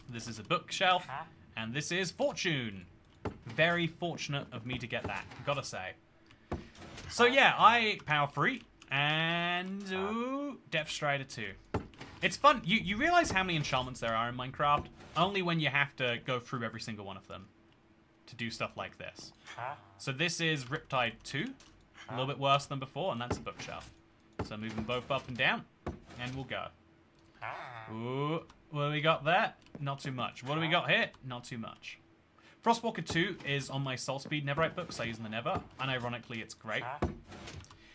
This is a bookshelf, and this is Fortune. Very fortunate of me to get that, gotta say. So yeah, I power 3, and ooh, Depth Strider 2. It's fun. You realize how many enchantments there are in Minecraft, only when you have to go through every single one of them to do stuff like this. So this is Riptide 2, a little bit worse than before, and that's a bookshelf. So move them both up and down, and we'll go. Ooh, what do we got there? Not too much. What do we got here? Not too much. Frostwalker 2 is on my Soul Speed Netherite books. I use in the Nether, and ironically, it's great.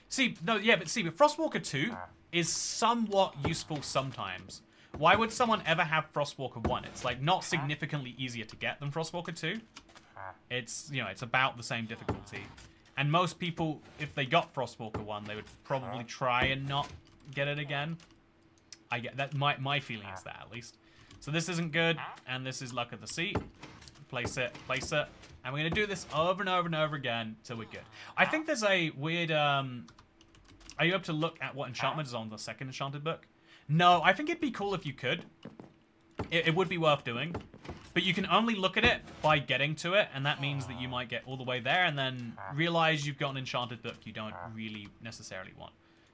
See, no, yeah, but Frostwalker 2 is somewhat useful sometimes. Why would someone ever have Frostwalker 1? It's, like, not significantly easier to get than Frostwalker 2. It's, you know, it's about the same difficulty. And most people, if they got Frostwalker 1, they would probably try and not get it again. I get that. My feeling is that, at least. So this isn't good, and this is Luck of the Sea. Place it, and we're gonna do this over and over and over again till we're good. I think there's a weird. Are you able to look at what enchantment is on the second enchanted book? No, I think it'd be cool if you could. It would be worth doing, but you can only look at it by getting to it, and that means that you might get all the way there and then realize you've got an enchanted book you don't really necessarily want.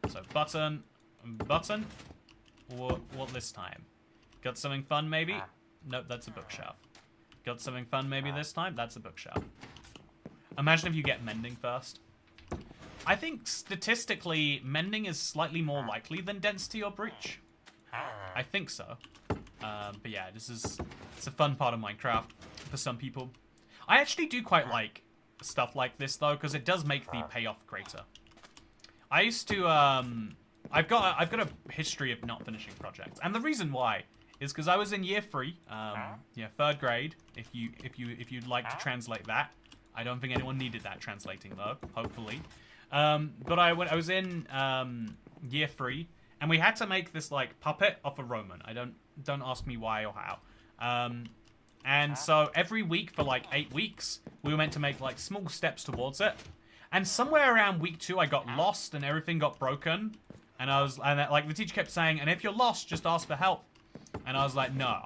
So button. What this time? Got something fun maybe? Nope, that's a bookshelf. Got something fun maybe this time? That's a bookshelf. Imagine if you get mending first. I think statistically, mending is slightly more likely than density or breach. I think so. But yeah, it's a fun part of Minecraft for some people. I actually do quite like stuff like this though, because it does make the payoff greater. I used to, I've got a history of not finishing projects, and the reason why is because I was in year 3, yeah, 3rd grade. If you'd like to translate that, I don't think anyone needed that translating though. Hopefully, but I was in year 3, and we had to make this like puppet of a Roman. Don't ask me why or how. And so every week for like 8 weeks, we were meant to make like small steps towards it. And somewhere around week 2, I got lost and everything got broken. And like the teacher kept saying, and if you're lost, just ask for help. And I was like, no,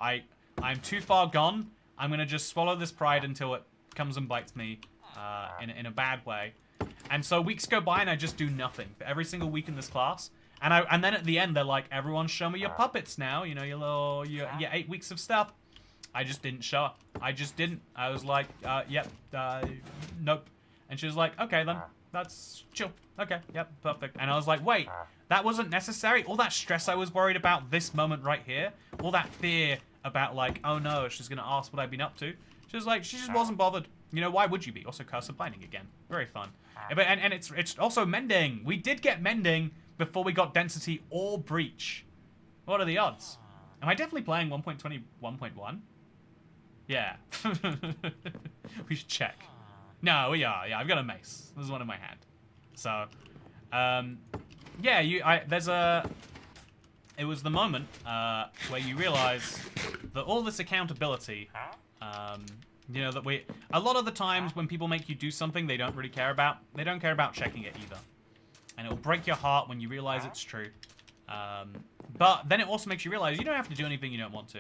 I'm too far gone. I'm gonna just swallow this pride until it comes and bites me in a bad way. And so weeks go by and I just do nothing for every single week in this class. And then at the end they're like, everyone show me your puppets now. You know, your 8 weeks of stuff. I just didn't show up. I just didn't. I was like, yep, nope. And she was like, okay then, that's chill. Okay, yep, perfect. And I was like, wait, that wasn't necessary? All that stress I was worried about this moment right here, all that fear about like, oh no, she's gonna ask what I've been up to. She was like, she just wasn't bothered. You know, why would you be? Also, Curse of Binding again. Very fun. And it's also mending. We did get mending before we got density or breach. What are the odds? Am I definitely playing 1.20, 1.1? Yeah. We should check. No, we are. Yeah, I've got a mace. There's one in my hand. So, yeah, it was the moment where you realize that all this accountability, you know, that a lot of the times when people make you do something they don't really care about, they don't care about checking it either. And it'll break your heart when you realize it's true. But then it also makes you realize you don't have to do anything you don't want to.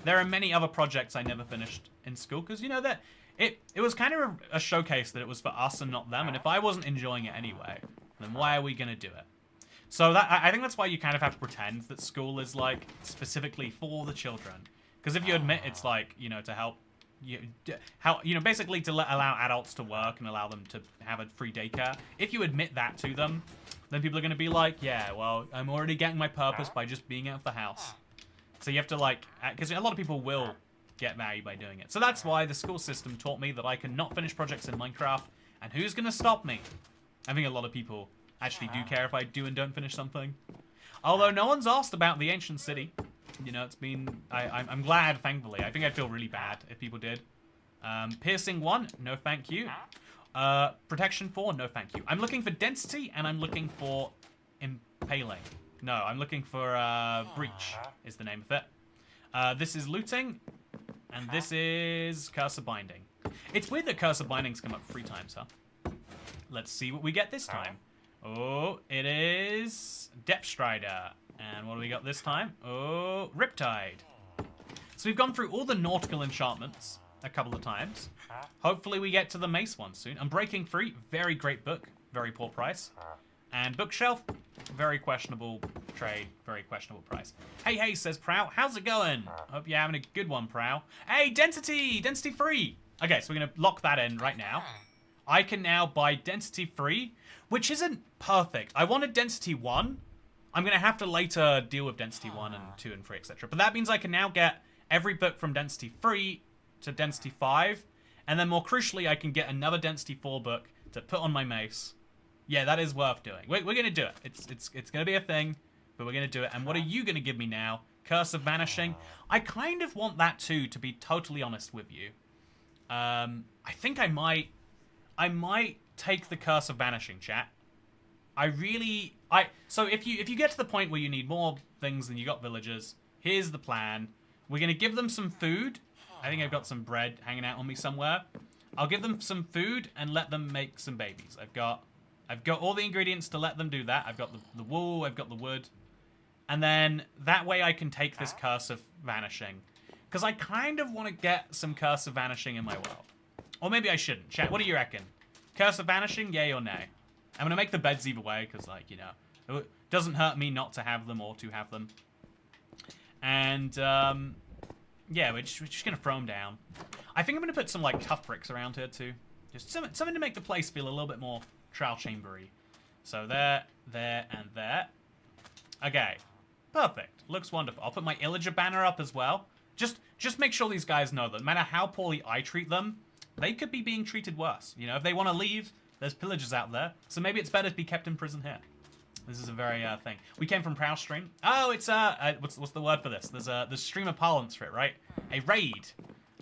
There are many other projects I never finished in school because, you know, that it was kind of a showcase that it was for us and not them. And if I wasn't enjoying it anyway, then why are we going to do it? So I think that's why you kind of have to pretend that school is, like, specifically for the children. Because if you admit it's, like, you know, to help, basically to allow adults to work and allow them to have a free daycare, if you admit that to them, then people are going to be like, yeah, well, I'm already getting my purpose by just being out of the house. So you have to, like, because a lot of people will get value by doing it. So that's why the school system taught me that I can not finish projects in Minecraft, and who's going to stop me? I think a lot of people actually do care if I do and don't finish something. Although no one's asked about the ancient city. You know, it's been... I'm glad, thankfully. I think I'd feel really bad if people did. Piercing 1, no thank you. Protection 4, no thank you. I'm looking for density, and I'm looking for impaling. No, I'm looking for breach, is the name of it. This is looting, and this is Curse of Binding. It's weird that Curse of Bindings come up 3 times, huh? Let's see what we get this time. Oh, it is Depth Strider. And what do we got this time? Oh, Riptide. So we've gone through all the nautical enchantments a couple of times. Hopefully we get to the mace one soon. Unbreaking Free, very great book, very poor price. And Bookshelf, very questionable trade, very questionable price. Hey, says Prow. How's it going? Hope you're having a good one, Prow. Hey, density! Density free! Okay, so we're going to lock that in right now. I can now buy density free, which isn't perfect. I wanted density 1. I'm going to have to later deal with density 1 and 2 and 3, etc. But that means I can now get every book from density 3 to density 5. And then more crucially, I can get another density 4 book to put on my mace. Yeah, that is worth doing. We're going to do it. It's going to be a thing, but we're going to do it. And what are you going to give me now? Curse of Vanishing. I kind of want that too, to be totally honest with you. I think I might take the Curse of Vanishing, chat. So if you get to the point where you need more things than you got villagers, here's the plan. We're going to give them some food. I think I've got some bread hanging out on me somewhere. I'll give them some food and let them make some babies. I've got all the ingredients to let them do that. I've got the wool, I've got the wood. And then that way I can take this Curse of Vanishing. Because I kind of want to get some Curse of Vanishing in my world. Or maybe I shouldn't. Chat, what do you reckon? Curse of Vanishing, yay or nay? I'm going to make the beds either way, because, like, you know, it doesn't hurt me not to have them or to have them. And, yeah, we're just going to throw them down. I think I'm going to put some, like, tough bricks around here, too. Just something to make the place feel a little bit more trial chambery. So there, and there. Okay. Perfect. Looks wonderful. I'll put my Illager banner up as well. Just make sure these guys know that no matter how poorly I treat them, they could be being treated worse. You know, if they want to leave, there's pillagers out there. So maybe it's better to be kept in prison here. This is a very thing. We came from Prowl Stream. Oh, it's what's the word for this? There's streamer parlance for it, right? A raid.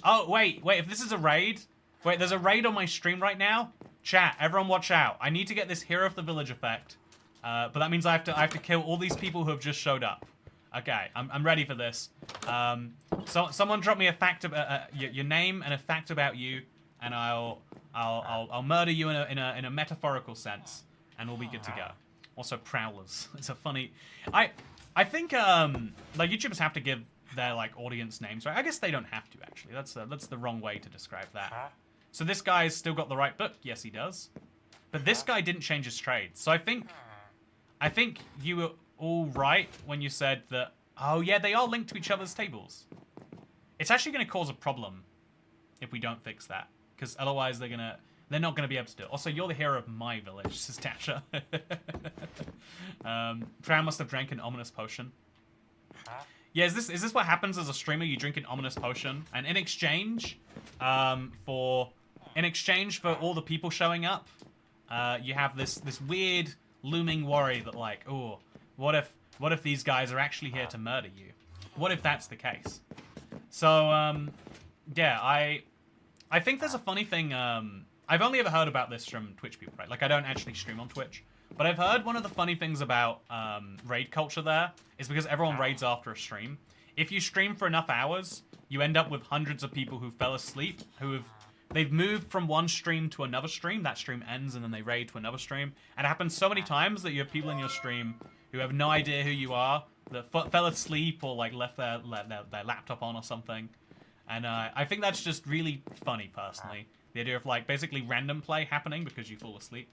Oh, wait. If this is a raid, there's a raid on my stream right now. Chat, everyone, watch out. I need to get this Hero of the Village effect, but that means I have to kill all these people who have just showed up. Okay, I'm ready for this. So someone drop me a fact about your name and a fact about you, and I'll murder you in a metaphorical sense, and we'll be good to go. Also, Prowlers. It's a funny. I think like YouTubers have to give their like audience names, right? I guess they don't have to actually. That's the wrong way to describe that. So this guy's still got the right book. Yes, he does. But this guy didn't change his trade. So I think you were all right when you said that. Oh yeah, they are linked to each other's tables. It's actually going to cause a problem if we don't fix that, because otherwise they're not gonna be able to do it. Also, you're the hero of my village, says Tasha. Crown must have drank an ominous potion. Yeah, is this what happens as a streamer? You drink an ominous potion, and in exchange for all the people showing up, you have this weird looming worry that like, oh, what if What if these guys are actually here to murder you? What if that's the case? So, yeah, I think there's a funny thing, I've only ever heard about this from Twitch people, right? Like, I don't actually stream on Twitch. But I've heard one of the funny things about raid culture there is because everyone raids after a stream. If you stream for enough hours, you end up with hundreds of people who fell asleep, they've moved from one stream to another stream, that stream ends and then they raid to another stream. And it happens so many times that you have people in your stream who have no idea who you are, that fell asleep or like left their laptop on or something. And I think that's just really funny, personally. The idea of like basically random play happening because you fall asleep.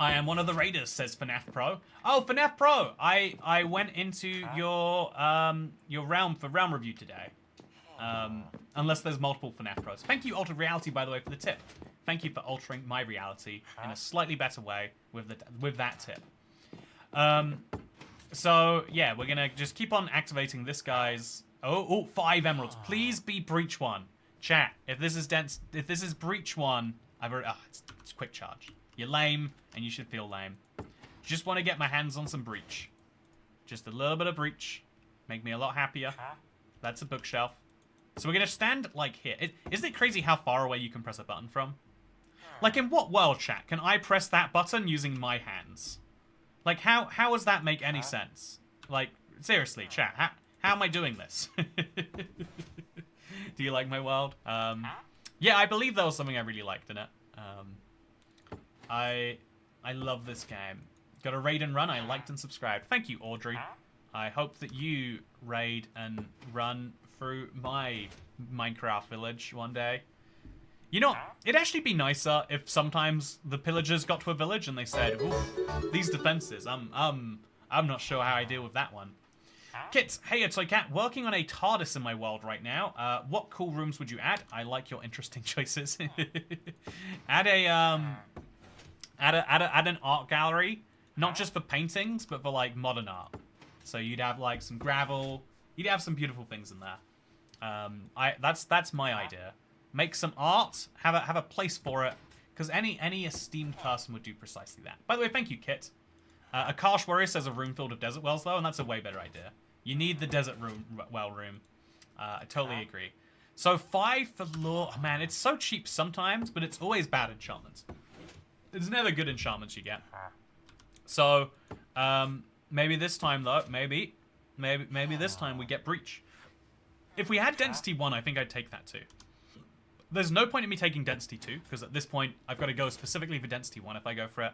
I am one of the raiders, says FNAF Pro. Oh, FNAF Pro! I went into your realm for realm review today. Unless there's multiple FNAF Pros. Thank you, Altered Reality, by the way, for the tip. Thank you for altering my reality in a slightly better way with that tip. So yeah, we're gonna just keep on activating this guy's. Oh, 5 emeralds. Please be Breach 1. Chat. If this is Breach 1, I've already. Oh, it's quick charge. You're lame, and you should feel lame. Just want to get my hands on some Breach. Just a little bit of Breach. Make me a lot happier. That's a bookshelf. So we're going to stand, like, here. Isn't it crazy how far away you can press a button from? Like, in what world, chat, can I press that button using my hands? Like, how does that make any sense? Like, seriously, chat, how am I doing this? Do you like my world? Yeah, I believe there was something I really liked in it. I love this game. Got a raid and run, I liked and subscribed. Thank you, Audrey. I hope that you raid and run through my Minecraft village one day. You know, it'd actually be nicer if sometimes the pillagers got to a village and they said, "Oof, these defenses, I'm not sure how I deal with that one." Kits, hey, it's Cat, working on a TARDIS in my world right now. What cool rooms would you add? I like your interesting choices. Add an art gallery, not just for paintings, but for like modern art. So you'd have like some gravel. You'd have some beautiful things in there. That's my idea. Make some art, have a place for it, because any esteemed person would do precisely that. By the way, thank you, Kit. Akash Warrior says a room filled with desert wells, though, and that's a way better idea. You need the desert well room. I totally agree. So 5 for lore. Oh, man, it's so cheap sometimes, but it's always bad enchantments. It's never good enchantments you get. So maybe this time though, maybe this time we get Breach. If we had Density 1, I think I'd take that too. There's no point in me taking Density 2, because at this point, I've got to go specifically for Density 1 if I go for it.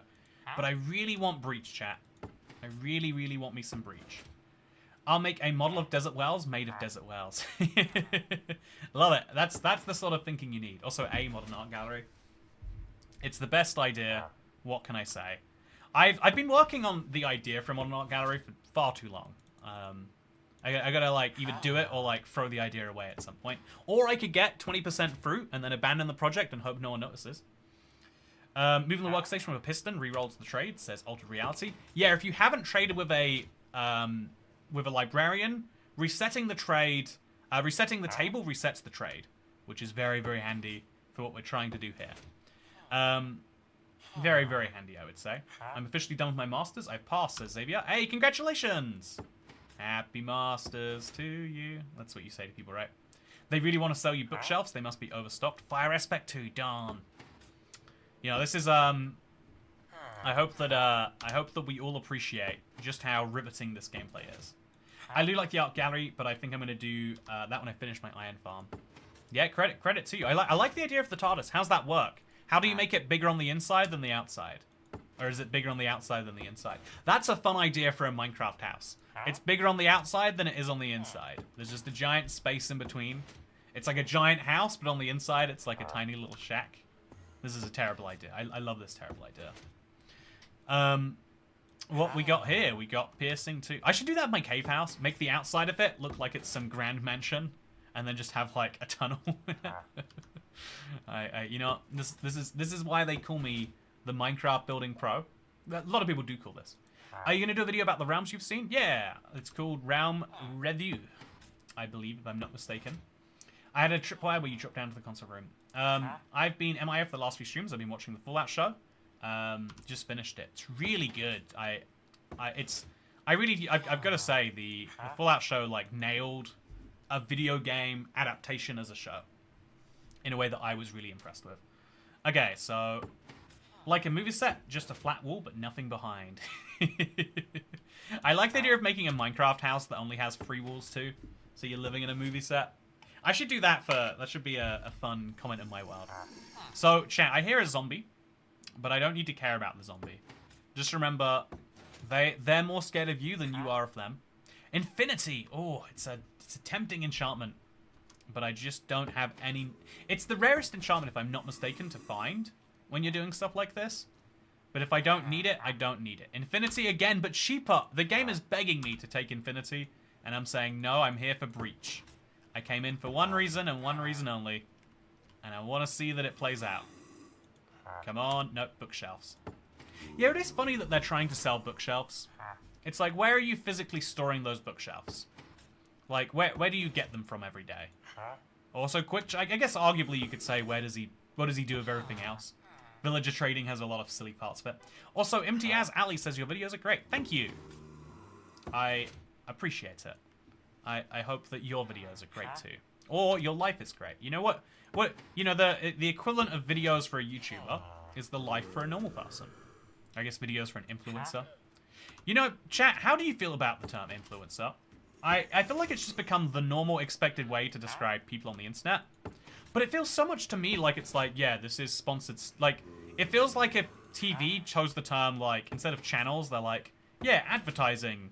But I really want Breach, chat. I really, really want me some Breach. I'll make a model of desert wells made of desert wells. Love it. That's the sort of thinking you need. Also, a modern art gallery. It's the best idea. What can I say? I've been working on the idea for a modern art gallery for far too long. I gotta like either do it or like throw the idea away at some point. Or I could get 20% fruit and then abandon the project and hope no one notices. Moving the workstation with a piston re-rolls the trade, says Altered Reality. Yeah, if you haven't traded with a librarian, resetting the trade, resetting the table resets the trade, which is very, very handy for what we're trying to do here. Very, very handy, I would say. I'm officially done with my masters. I've passed, says Xavier. Hey, congratulations! Happy masters to you. That's what you say to people, right? They really want to sell you bookshelves. They must be overstocked. Fire Aspect 2, darn. You know, this is I hope that we all appreciate just how riveting this gameplay is. I do like the art gallery, but I think I'm gonna do that when I finish my iron farm. Yeah, credit to you. I like the idea of the TARDIS. How's that work? How do you make it bigger on the inside than the outside? Or is it bigger on the outside than the inside? That's a fun idea for a Minecraft house. It's bigger on the outside than it is on the inside. There's just a giant space in between. It's like a giant house, but on the inside it's like a tiny little shack. This is a terrible idea. I love this terrible idea. What we got here? We got piercing 2. I should do that in my cave house. Make the outside of it look like it's some grand mansion, and then just have like a tunnel. You know, this is why they call me the Minecraft Building Pro. A lot of people do call this. Are you gonna do a video about the realms you've seen? Yeah, it's called Realm Review, I believe, if I'm not mistaken. I had a tripwire where you drop down to the console room. I've been MIA for the last few streams. I've been watching the Fallout show. Just finished it. It's really good. I've got to say the Fallout show like nailed a video game adaptation as a show in a way that I was really impressed with. Okay, so like a movie set, just a flat wall but nothing behind. I like the idea of making a Minecraft house that only has 3 walls too, so you're living in a movie set. I should do that that should be a fun comment in my world. So, chat, I hear a zombie, but I don't need to care about the zombie. Just remember, they're more scared of you than you are of them. Infinity! Oh, it's a tempting enchantment, but I just don't have any... It's the rarest enchantment, if I'm not mistaken, to find when you're doing stuff like this. But if I don't need it, I don't need it. Infinity again, but cheaper. The game is begging me to take Infinity, and I'm saying, no, I'm here for Breach. I came in for one reason and one reason only, and I want to see that it plays out. Come on. Nope, bookshelves. Yeah, it is funny that they're trying to sell bookshelves. It's like, where are you physically storing those bookshelves? Like, where do you get them from every day? Also, I guess arguably you could say, what does he do with everything else? Villager trading has a lot of silly parts of it. Also, Imtiaz Ali says your videos are great. Thank you. I appreciate it. I hope that your videos are great too. Or your life is great. You know what? You know, the equivalent of videos for a YouTuber is the life for a normal person. I guess videos for an influencer. You know, chat, how do you feel about the term influencer? I feel like it's just become the normal expected way to describe people on the internet. But it feels so much to me like it's like, yeah, this is sponsored. Like, it feels like if TV chose the term, like, instead of channels, they're like, yeah, advertising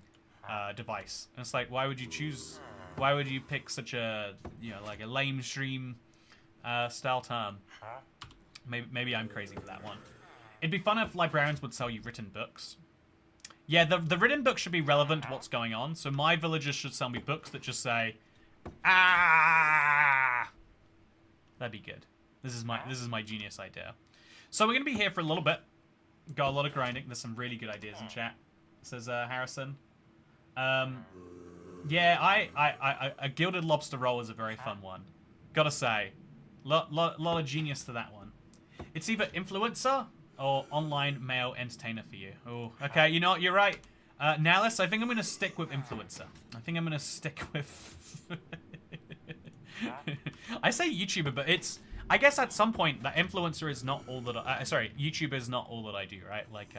device. And it's like, why would you pick such a, you know, like a lame stream style term? Maybe I'm crazy for that one. It'd be fun if librarians would sell you written books. Yeah, the written book should be relevant to what's going on. So my villagers should sell me books that just say, ah. That'd be good. This is my genius idea. So we're gonna be here for a little bit. Got a lot of grinding. There's some really good ideas in chat, says Harrison. Yeah, a gilded lobster roll is a very fun one. Gotta say, lot of genius to that one. It's either influencer or online male entertainer for you. Oh, okay. You know what? You're right. Nalis, I think I'm gonna stick with influencer. I think I'm gonna stick with. I say YouTuber, but it's... I guess at some point, that influencer is not all that sorry, YouTuber is not all that I do, right? Like,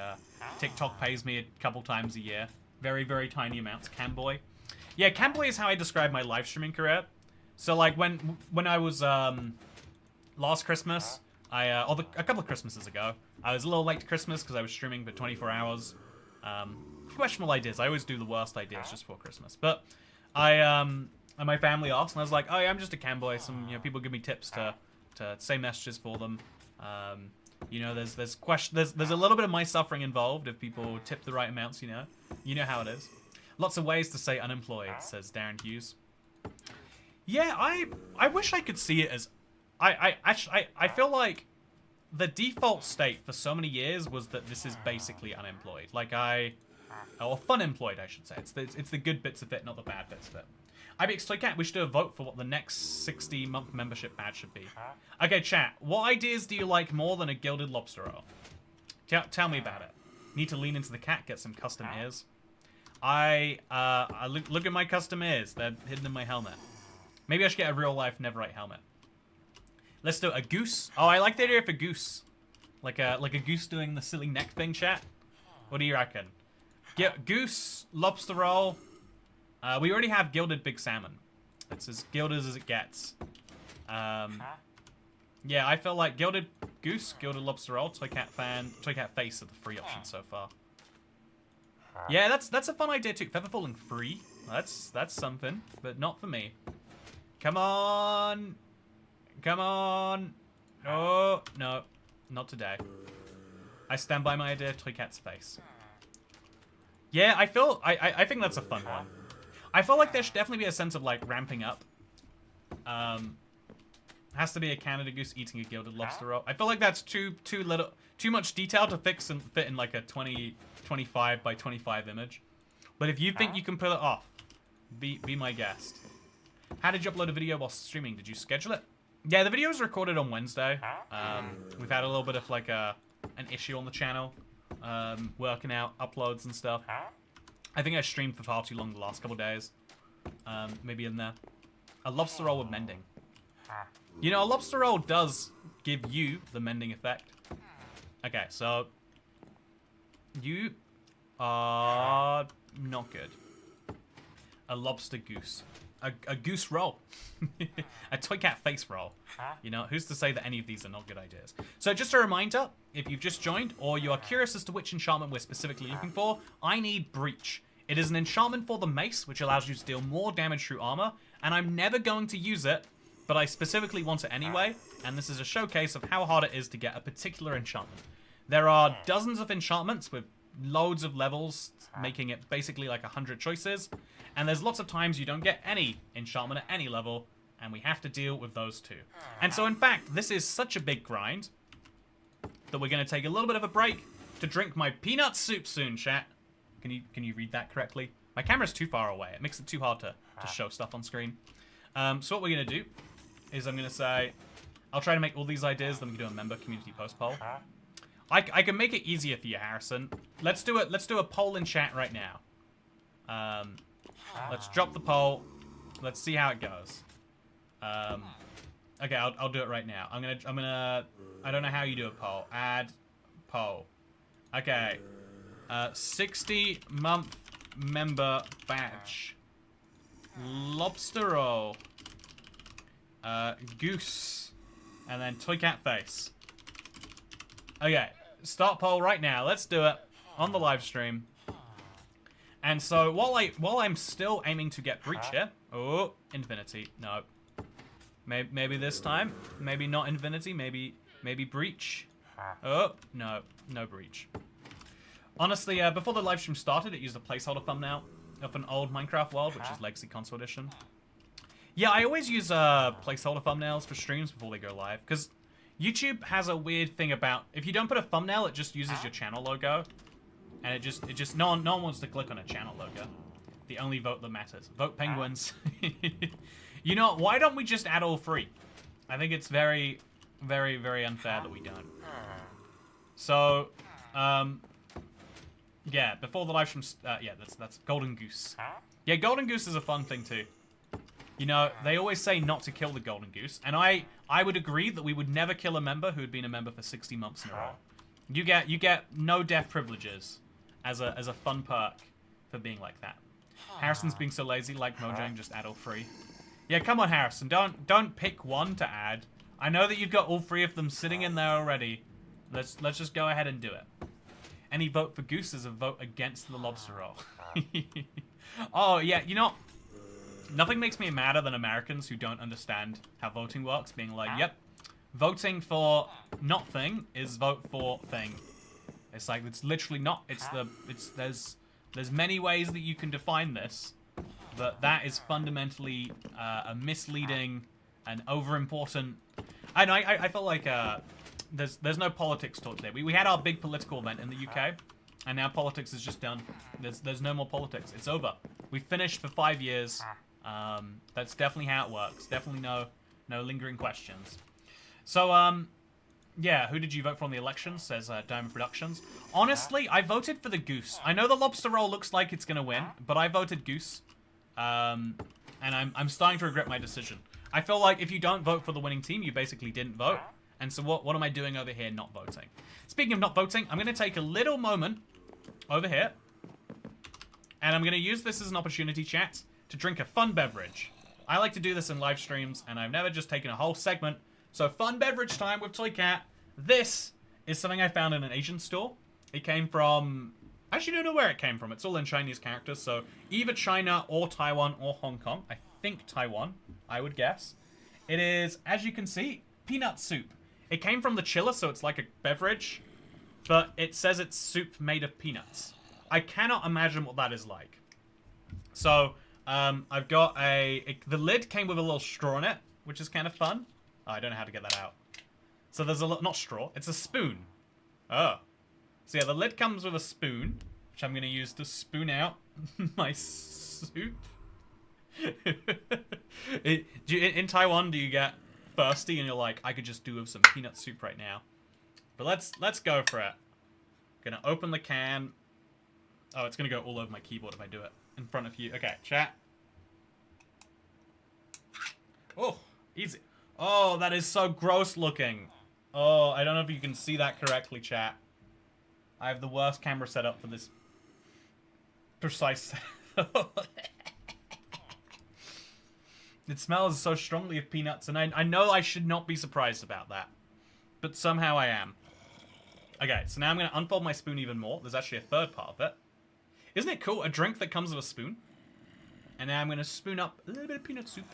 TikTok pays me a couple times a year. Very, very tiny amounts. Camboy. Yeah, Camboy is how I describe my live streaming career. So, like, when I was, last Christmas, a couple of Christmases ago, I was a little late to Christmas because I was streaming for 24 hours. Questionable ideas. I always do the worst ideas just before Christmas. But and my family asked, and I was like, "Oh yeah, I'm just a camboy." Some people give me tips to say messages for them. You know, there's a little bit of my suffering involved if people tip the right amounts. You know how it is. Lots of ways to say unemployed, says Darren Hughes. Yeah, I wish I could see it as I feel like the default state for so many years was that this is basically unemployed. Like or fun employed, I should say. It's the good bits of it, not the bad bits of it. IBX we should do a vote for what the next 60-month membership badge should be. Okay, chat. What ideas do you like more than a gilded lobster roll? Tell me about it. Need to lean into the cat, get some custom ears. I look at my custom ears. They're hidden in my helmet. Maybe I should get a real-life Neverite helmet. Let's do a goose. Oh, I like the idea of a goose. Like a goose doing the silly neck thing, chat. What do you reckon? Goose, lobster roll. We already have gilded big salmon. It's as gilded as it gets. Yeah, I feel like gilded goose, gilded lobster roll, toy cat face are the free options so far. Yeah, that's a fun idea too. Feather falling free. That's something, but not for me. Come on. Come on. Oh, no. Not today. I stand by my idea, toy cat's face. Yeah, I think that's a fun one. I feel like there should definitely be a sense of, like, ramping up. Has to be a Canada goose eating a gilded lobster roll. I feel like that's too much detail to fix and fit in, like, a 25 by 25 image. But if you think you can pull it off, be my guest. How did you upload a video while streaming? Did you schedule it? Yeah, the video was recorded on Wednesday. We've had a little bit of, like, an issue on the channel. working out uploads and stuff. I think I streamed for far too long the last couple days. Maybe in there. A lobster roll with mending. You know, a lobster roll does give you the mending effect. Okay, so you are not good. A lobster goose. A goose roll. A toy cat face roll. You know, who's to say that any of these are not good ideas? So just a reminder, if you've just joined or you are curious as to which enchantment we're specifically looking for, I need Breach. It is an enchantment for the mace, which allows you to deal more damage through armor, and I'm never going to use it, but I specifically want it anyway, and this is a showcase of how hard it is to get a particular enchantment. There are dozens of enchantments with loads of levels, making it basically like 100 choices, and there's lots of times you don't get any enchantment at any level, and we have to deal with those too. And so in fact, this is such a big grind that we're going to take a little bit of a break to drink my peanut soup soon, chat. Can you read that correctly? My camera's too far away. It makes it too hard to show stuff on screen. So what we're going to do is I'm going to say, I'll try to make all these ideas, then we can do a member community post poll. I can make it easier for you, Harrison. Let's do a poll in chat right now. Let's drop the poll. Let's see how it goes. Okay, I'll do it right now. I'm gonna. I don't know how you do a poll. Add poll. Okay. 60-month member badge. Lobster roll. Goose. And then toy cat face. Okay, start poll right now. Let's do it on the live stream. And so while I'm still aiming to get Breach here. Oh, Infinity. No. Maybe this time. Maybe not Infinity. Maybe Breach. Oh, no Breach. Honestly, before the live stream started, it used a placeholder thumbnail of an old Minecraft world, which is Legacy Console Edition. Yeah, I always use placeholder thumbnails for streams before they go live, because YouTube has a weird thing about, if you don't put a thumbnail, it just uses your channel logo, and it just no one wants to click on a channel logo. The only vote that matters. Vote penguins. You know, why don't we just add all three? I think it's very, very, very unfair that we don't. So, yeah, before the live stream, yeah, that's Golden Goose. Yeah, Golden Goose is a fun thing too. You know, they always say not to kill the Golden Goose, and I would agree that we would never kill a member who had been a member for 60 months in a row. You get no death privileges as a fun perk for being like that. Harrison's being so lazy, like Mojang, just add all three. Yeah, come on, Harrison, don't pick one to add. I know that you've got all three of them sitting in there already. Let's just go ahead and do it. Any vote for Goose is a vote against the lobster roll. Oh, yeah, you know, nothing makes me madder than Americans who don't understand how voting works, being like, yep, voting for not thing is vote for thing. It's like, it's literally not, there's many ways that you can define this, but that is fundamentally a misleading and over-important. I know, I feel like there's no politics talk today. We had our big political event in the UK, and now politics is just done. There's no more politics. It's over. We finished for 5 years. That's definitely how it works. Definitely no lingering questions. So, yeah, who did you vote for on the election? Says Diamond Productions. Honestly, I voted for the Goose. I know the lobster roll looks like it's gonna win, but I voted Goose. And I'm starting to regret my decision. I feel like if you don't vote for the winning team, you basically didn't vote. And so what am I doing over here not voting? Speaking of not voting, I'm going to take a little moment over here. And I'm going to use this as an opportunity, chat, to drink a fun beverage. I like to do this in live streams, and I've never just taken a whole segment. So fun beverage time with Toy Cat. This is something I found in an Asian store. It came from... I actually don't know where it came from. It's all in Chinese characters, so either China or Taiwan or Hong Kong. I think Taiwan, I would guess. It is, as you can see, peanut soup. It came from the chiller, so it's like a beverage, but it says it's soup made of peanuts. I cannot imagine what that is like. So, I've got the lid came with a little straw in it, which is kind of fun. Oh, I don't know how to get that out. So there's not straw, it's a spoon. Oh. So yeah, the lid comes with a spoon, which I'm going to use to spoon out my soup. In Taiwan, do you get thirsty and you're like, I could just do with some peanut soup right now? But let's go for it. Gonna open the can. Oh, it's gonna go all over my keyboard if I do it in front of you. Okay, chat. Oh, easy. Oh, that is so gross looking. Oh, I don't know if you can see that correctly, chat. I have the worst camera setup for this precise. It smells so strongly of peanuts, and I know I should not be surprised about that. But somehow I am. Okay, so now I'm going to unfold my spoon even more. There's actually a third part of it. Isn't it cool? A drink that comes with a spoon. And now I'm going to spoon up a little bit of peanut soup.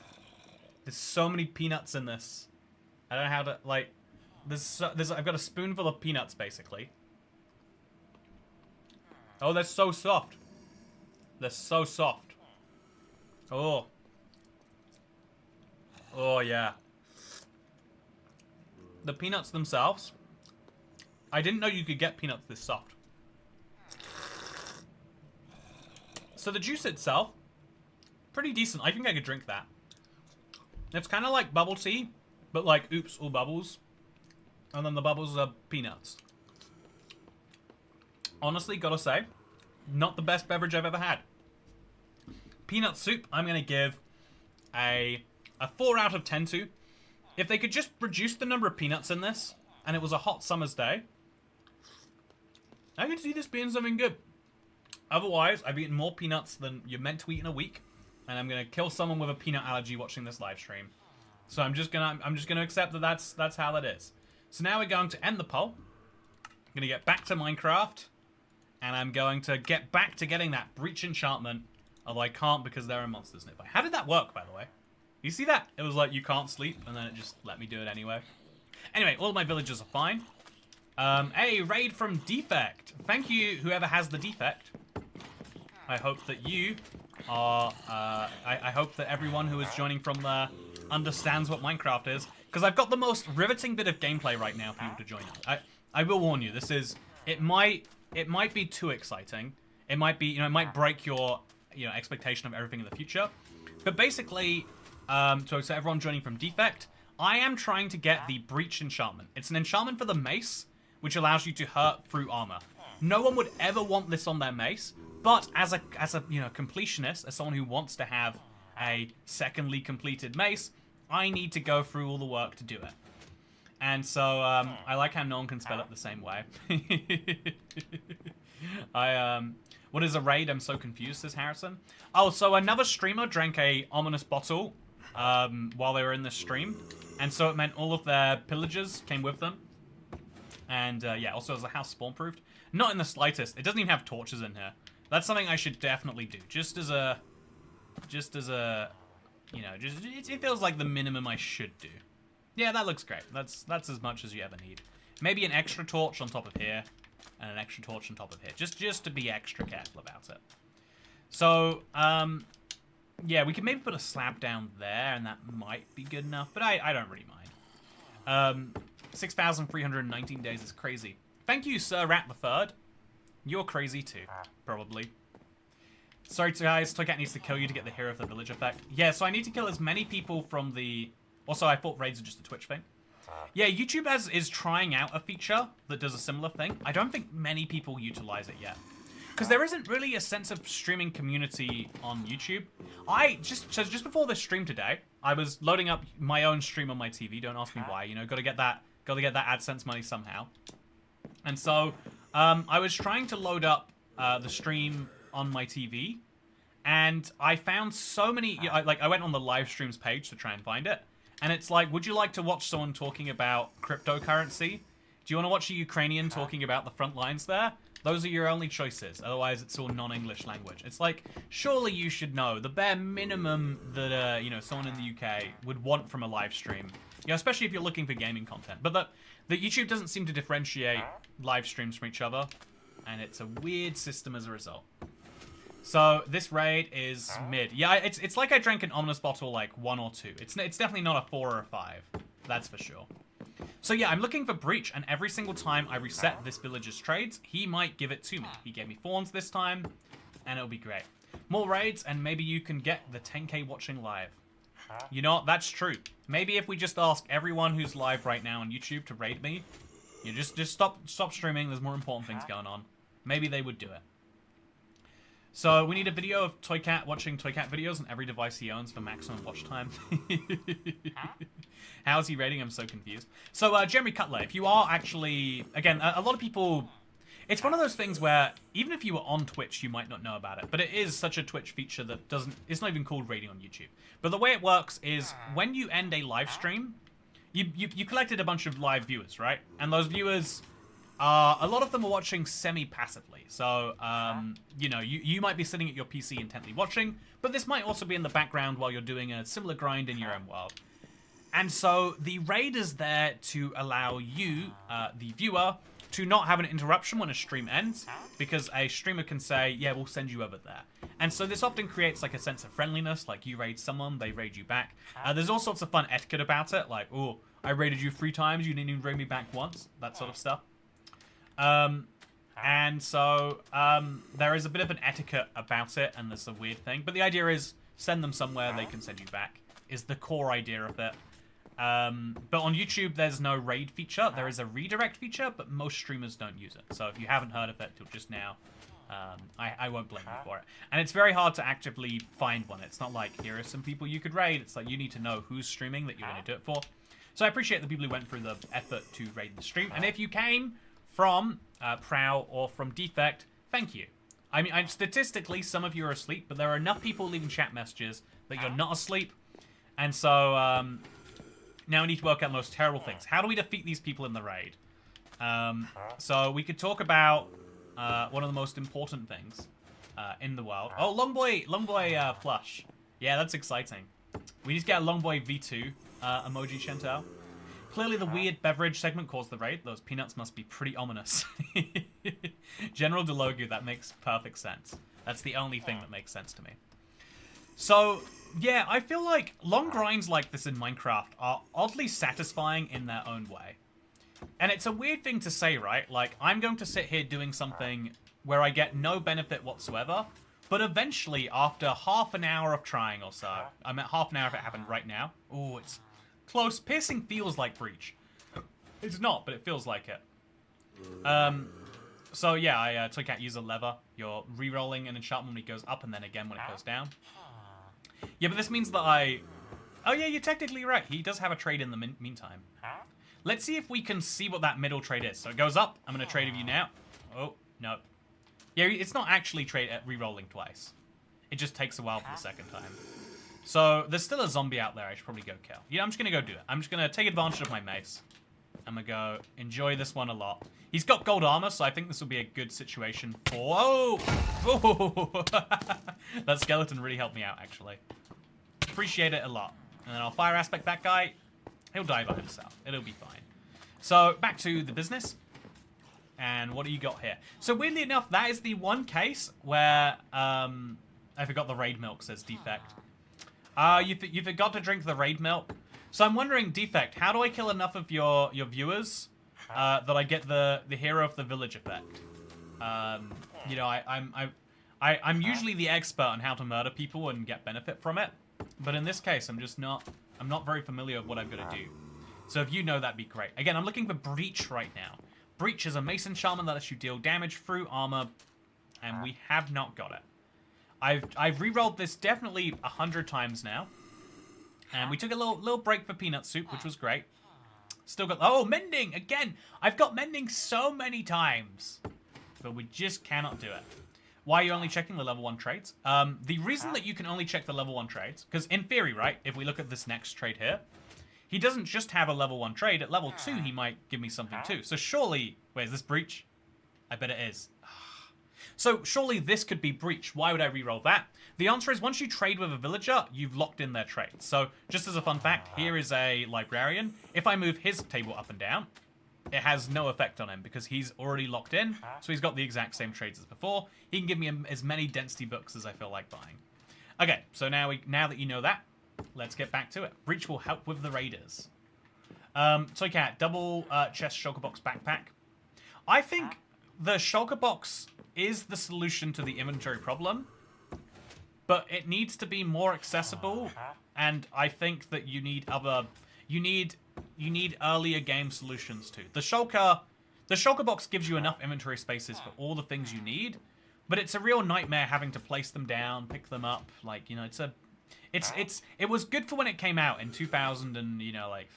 There's so many peanuts in this. I don't know how to, like... I've got a spoonful of peanuts, basically. Oh, they're so soft. They're so soft. Oh. Oh, yeah. The peanuts themselves. I didn't know you could get peanuts this soft. So the juice itself, pretty decent. I think I could drink that. It's kind of like bubble tea, but like, oops, all bubbles. And then the bubbles are peanuts. Honestly, gotta say, not the best beverage I've ever had. Peanut soup, I'm gonna give a 4 out of 10 to. If they could just reduce the number of peanuts in this, and it was a hot summer's day, I could see this being something good. Otherwise, I've eaten more peanuts than you're meant to eat in a week, and I'm gonna kill someone with a peanut allergy watching this live stream. So I'm just gonna accept that that's how that is. So now we're going to end the poll. I'm gonna get back to Minecraft, and I'm going to get back to getting that breach enchantment. Although I can't because there are monsters nearby. How did that work, by the way? You see that? It was like, you can't sleep, and then it just let me do it anyway. Anyway, all of my villagers are fine. A raid from Defect. Thank you, whoever has the defect. I hope that you are... I hope that everyone who is joining from there understands what Minecraft is. Because I've got the most riveting bit of gameplay right now for you to join. I will warn you, this is... It might be too exciting. It might be, it might break your, expectation of everything in the future. But basically... So everyone joining from Defect, I am trying to get the Breach enchantment. It's an enchantment for the mace, which allows you to hurt through armor. No one would ever want this on their mace, but as a completionist, as someone who wants to have a secondly completed mace, I need to go through all the work to do it. And so I like how no one can spell it the same way. What is a raid? I'm so confused, says Harrison. Oh, so another streamer drank a ominous bottle while they were in the stream, and so it meant all of their pillagers came with them. And yeah, also is the house spawn-proofed? Not in the slightest. It doesn't even have torches in here. That's something I should definitely do. Just as a, it feels like the minimum I should do. Yeah, that looks great. That's as much as you ever need. Maybe an extra torch on top of here, and an extra torch on top of here, just to be extra careful about it. So, yeah, we could maybe put a slab down there, and that might be good enough, but I don't really mind. 6,319 days is crazy. Thank you, Sir Rat the Third. You're crazy too, probably. Sorry, guys, Toycat needs to kill you to get the Hero of the Village effect. Yeah, so I need to kill as many people from the... Also, I thought raids are just a Twitch thing. Yeah, YouTube is trying out a feature that does a similar thing. I don't think many people utilize it yet. Because there isn't really a sense of streaming community on YouTube. Just before this stream today, I was loading up my own stream on my TV. Don't ask me why, gotta get that AdSense money somehow. And so, I was trying to load up the stream on my TV, and I found so many, I went on the live streams page to try and find it. And it's like, would you like to watch someone talking about cryptocurrency? Do you want to watch a Ukrainian talking about the front lines there? Those are your only choices. Otherwise, it's all non-English language. It's like, surely you should know the bare minimum that, someone in the UK would want from a live stream. Especially if you're looking for gaming content. But the YouTube doesn't seem to differentiate live streams from each other. And it's a weird system as a result. So this raid is mid. Yeah, it's like I drank an ominous bottle like 1 or 2. It's definitely not a 4 or a 5. That's for sure. So yeah, I'm looking for Breach, and every single time I reset this villager's trades, he might give it to me. He gave me thorns this time, and it'll be great. More raids, and maybe you can get the 10k watching live. You know what? That's true. Maybe if we just ask everyone who's live right now on YouTube to raid me, You just stop streaming. There's more important things going on. Maybe they would do it. So we need a video of Toycat watching Toycat videos on every device he owns for maximum watch time. How's he rating? I'm so confused. So Jeremy Cutler, if you are actually, again, a lot of people, it's one of those things where even if you were on Twitch, you might not know about it. But it is such a Twitch feature that it's not even called rating on YouTube. But the way it works is when you end a live stream, you collected a bunch of live viewers, right? And those viewers, a lot of them are watching semi-passively. So, you know, you might be sitting at your PC intently watching, but this might also be in the background while you're doing a similar grind in your own world. And so the raid is there to allow you, the viewer, to not have an interruption when a stream ends, because a streamer can say, yeah, we'll send you over there. And so this often creates like a sense of friendliness, like you raid someone, they raid you back. There's all sorts of fun etiquette about it, like, oh, I raided you 3 times, you didn't even raid me back once, that sort of stuff. And so there is a bit of an etiquette about it, and there's a weird thing. But the idea is, send them somewhere, they can send you back, is the core idea of it. But on YouTube, there's no raid feature. There is a redirect feature, but most streamers don't use it. So if you haven't heard of it till just now, I won't blame you for it. And it's very hard to actively find one. It's not like, here are some people you could raid. It's like, you need to know who's streaming that you're going to do it for. So I appreciate the people who went through the effort to raid the stream. And if you came from Prow or from Defect, thank you. I mean, statistically, some of you are asleep, but there are enough people leaving chat messages that you're not asleep. And so, now we need to work out the most terrible things. How do we defeat these people in the raid? So we could talk about one of the most important things in the world. Oh, Longboy plush. Yeah, that's exciting. We need to get a Longboy V2 emoji, Chantal. Clearly the weird beverage segment caused the raid. Those peanuts must be pretty ominous. General Delogu, that makes perfect sense. That's the only thing that makes sense to me. So, yeah, I feel like long grinds like this in Minecraft are oddly satisfying in their own way. And it's a weird thing to say, right? Like, I'm going to sit here doing something where I get no benefit whatsoever, but eventually, after half an hour of trying or so, I meant half an hour if it happened right now. Ooh, it's close. Piercing feels like Breach. It's not, but it feels like it. So yeah, I took out user lever. You're re-rolling an enchantment when it goes up and then again when it goes down. Yeah, but this means that oh yeah, you're technically right. He does have a trade in the meantime. Let's see if we can see what that middle trade is. So it goes up. I'm going to trade with you now. Oh, no. Yeah, it's not actually re-rolling twice. It just takes a while for the second time. So there's still a zombie out there I should probably go kill. Yeah, I'm just going to go do it. I'm just going to take advantage of my mace. I'm going to go enjoy this one a lot. He's got gold armor, so I think this will be a good situation for... Oh! That skeleton really helped me out, actually. Appreciate it a lot. And then I'll fire aspect that guy. He'll die by himself. It'll be fine. So, back to the business. And what do you got here? So, weirdly enough, that is the one case where... I forgot the raid milk, says Defect. You forgot to drink the raid milk. So I'm wondering, Defect, how do I kill enough of your viewers that I get the hero of the village effect? You know, I'm usually the expert on how to murder people and get benefit from it, but in this case, I'm not very familiar with what I've got to do. So if you know, that'd be great. Again, I'm looking for Breach right now. Breach is a Mason Shaman that lets you deal damage through armor, and we have not got it. I've re-rolled this definitely 100 times now. And we took a little break for peanut soup, which was great. Still got... Oh, mending! Again! I've got mending so many times. But we just cannot do it. Why are you only checking the level 1 trades? The reason that you can only check the level 1 trades... Because in theory, right, if we look at this next trade here... He doesn't just have a level 1 trade. At level 2, he might give me something too. So surely... Wait, is this Breach? I bet it is. So surely this could be Breach. Why would I re-roll that? The answer is once you trade with a villager, you've locked in their trade. So just as a fun fact, here is a librarian. If I move his table up and down, it has no effect on him because he's already locked in. So he's got the exact same trades as before. He can give me as many density books as I feel like buying. Okay, so now that you know that, let's get back to it. Breach will help with the raiders. Toycat, double chest shulker box backpack. I think the shulker box is the solution to the inventory problem, but it needs to be more accessible, and I think that you need earlier game solutions too. The shulker The shulker box gives you enough inventory spaces for all the things you need, but it's a real nightmare having to place them down, pick them up. Like, you know, it was good for when it came out in 2000 and, you know, like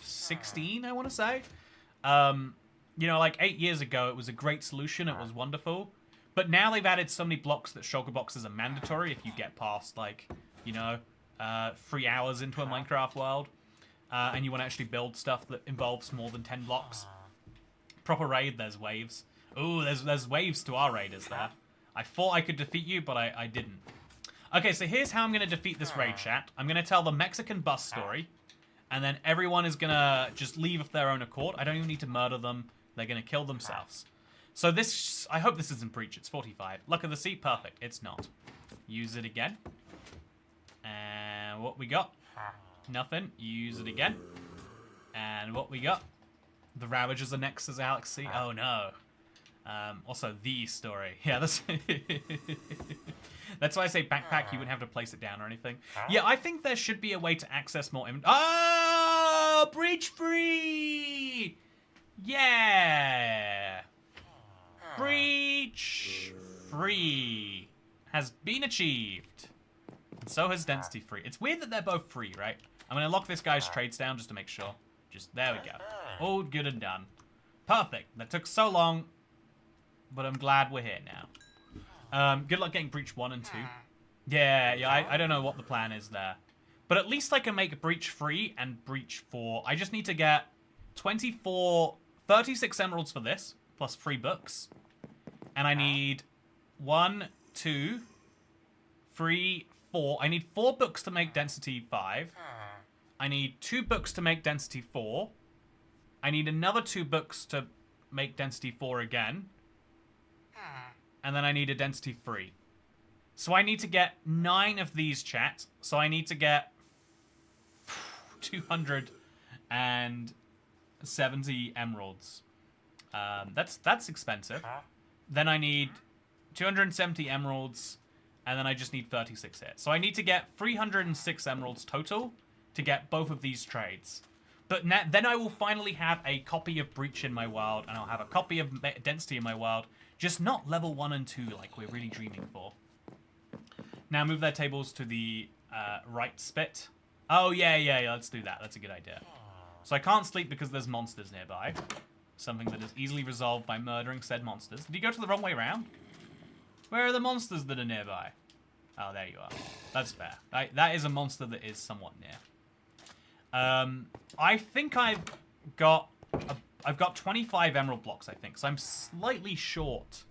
16, I want to say. You know, like 8 years ago, it was a great solution. It was wonderful. But now they've added so many blocks that shulker boxes are mandatory if you get past, like, you know, 3 hours into a Minecraft world. And you want to actually build stuff that involves more than 10 blocks. Proper raid, there's waves. Ooh, there's waves to our raiders there. I thought I could defeat you, but I didn't. Okay, so here's how I'm going to defeat this raid, chat. I'm going to tell the Mexican bus story, and then everyone is going to just leave of their own accord. I don't even need to murder them. They're going to kill themselves. So this, I hope this isn't breach. It's 45. Luck of the sea, perfect. It's not. Use it again. And what we got? Nothing. Use it again. And what we got? The Ravagers are next as Alex C. Oh no. Also, the story. Yeah, that's... that's why I say backpack, you wouldn't have to place it down or anything. Yeah, I think there should be a way to access more... Oh! Breach free! Yeah! Breach free has been achieved. And so has density free. It's weird that they're both free, right? I'm going to lock this guy's trades down just to make sure. Just, there we go. All good and done. Perfect. That took so long, but I'm glad we're here now. Good luck getting Breach 1 and 2. Yeah, I don't know what the plan is there. But at least I can make Breach 3 and Breach 4. I just need to get 36 emeralds for this, plus 3 books. And I need 1, 2, 3, 4. I need 4 books to make Density 5. I need 2 books to make Density 4. I need another 2 books to make Density 4 again. And then I need a Density 3. So I need to get 9 of these, chat. So I need to get 270 emeralds. That's expensive. Then I need 270 emeralds, and then I just need 36 here. So I need to get 306 emeralds total to get both of these trades. But then I will finally have a copy of Breach in my world, and I'll have a copy of Density in my world, just not level 1 and 2 like we're really dreaming for. Now move their tables to the right spit. Oh, yeah, let's do that. That's a good idea. So I can't sleep because there's monsters nearby. Something that is easily resolved by murdering said monsters. Did you go to the wrong way around? Where are the monsters that are nearby? Oh, there you are. That's fair. That is a monster that is somewhat near. I think I've got 25 emerald blocks, I think. So I'm slightly short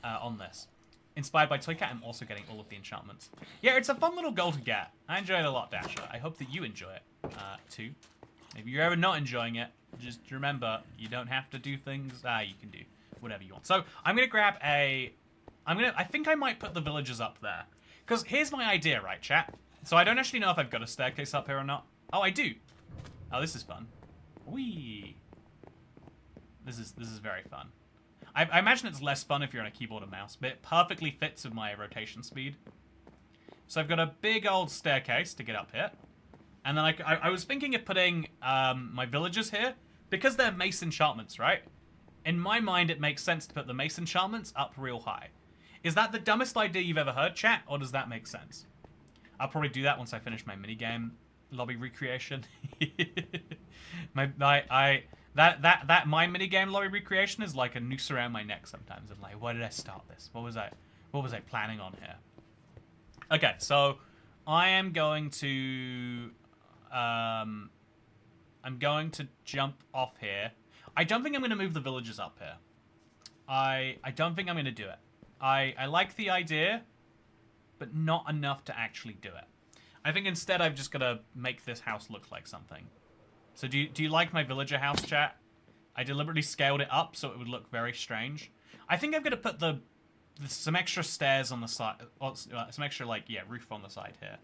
on this. Inspired by Toycat, I'm also getting all of the enchantments. Yeah, it's a fun little goal to get. I enjoy it a lot, Dasher. I hope that you enjoy it, too. If you're ever not enjoying it, just remember, you don't have to do things. You can do whatever you want. So I'm going to grab I think I might put the villagers up there. Because here's my idea, right, chat? So I don't actually know if I've got a staircase up here or not. Oh, I do. Oh, this is fun. Whee! This is very fun. I imagine it's less fun if you're on a keyboard and mouse, but it perfectly fits with my rotation speed. So I've got a big old staircase to get up here. And then I was thinking of putting my villagers here, because they're mace enchantments, right? In my mind, it makes sense to put the mace enchantments up real high. Is that the dumbest idea you've ever heard, chat, or does that make sense? I'll probably do that once I finish my minigame lobby recreation. my minigame lobby recreation is like a noose around my neck sometimes. I'm like, why did I start this? What was I planning on here? Okay, so I am going to jump off here. I don't think I'm going to move the villagers up here. I don't think I'm going to do it. I like the idea, but not enough to actually do it. I think instead I'm just going to make this house look like something. So do you like my villager house, chat? I deliberately scaled it up so it would look very strange. I think I'm going to put some extra stairs on the side, some extra roof on the side here.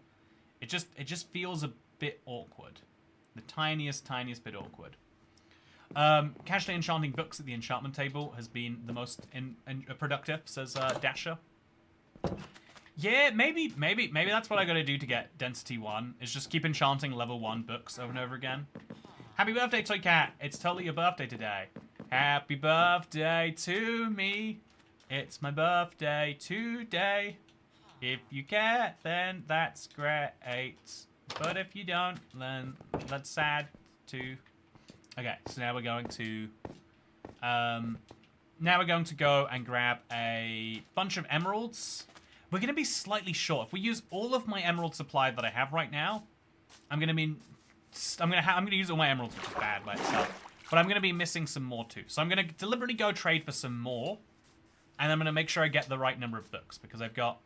It just feels a bit awkward. The tiniest bit awkward. Casually enchanting books at the enchantment table has been the most productive, says Dasher. Yeah, maybe that's what I gotta do to get Density 1, is just keep enchanting level 1 books over and over again. Happy birthday, Toy Cat! It's totally your birthday today. Happy birthday to me. It's my birthday today. If you care, then that's great. But if you don't, then that's sad too. Okay, so now we're going to go and grab a bunch of emeralds. We're gonna be slightly short. If we use all of my emerald supply that I have right now, I'm gonna use all my emeralds, which is bad by itself. But I'm gonna be missing some more too. So I'm gonna deliberately go trade for some more, and I'm gonna make sure I get the right number of books because I've got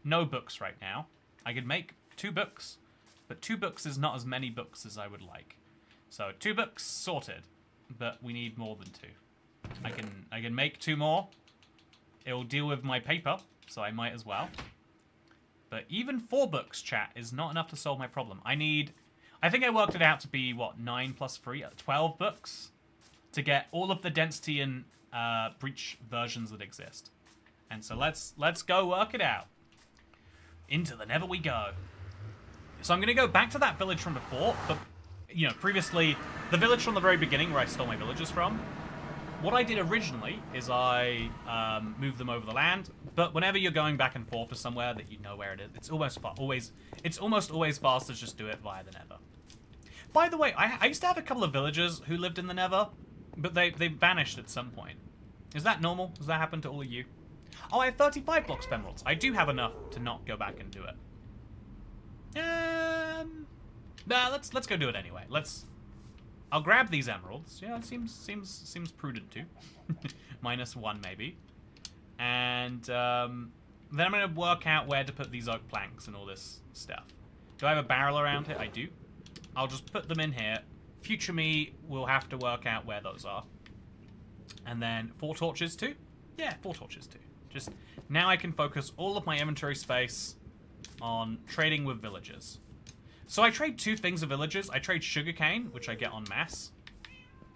no books right now. I could make 2 books, but 2 books is not as many books as I would like. So 2 books sorted, but we need more than 2. I can make 2 more. It'll deal with my paper, so I might as well. But even 4 books, chat, is not enough to solve my problem. I think I worked it out to be, what, 9 plus 3? 12 books to get all of the density and breach versions that exist. And so let's go work it out. Into the Nether we go. So I'm going to go back to that village from before, but, you know, previously, the village from the very beginning where I stole my villagers from. What I did originally is I moved them over the land, but whenever you're going back and forth to somewhere that you know where it is, it's almost always fast to just do it via the Nether. By the way, I used to have a couple of villagers who lived in the Nether, but they vanished at some point. Is that normal? Does that happen to all of you? Oh, I have 35 blocks of emeralds. I do have enough to not go back and do it. Nah, let's go do it anyway. I'll grab these emeralds. Yeah, it seems prudent too. -1 maybe. And then I'm gonna work out where to put these oak planks and all this stuff. Do I have a barrel around here? I do. I'll just put them in here. Future me will have to work out where those are. And then 4 torches too? Yeah, 4 torches too. Just now I can focus all of my inventory space on trading with villagers. So I trade 2 things of villagers. I trade sugarcane, which I get en masse,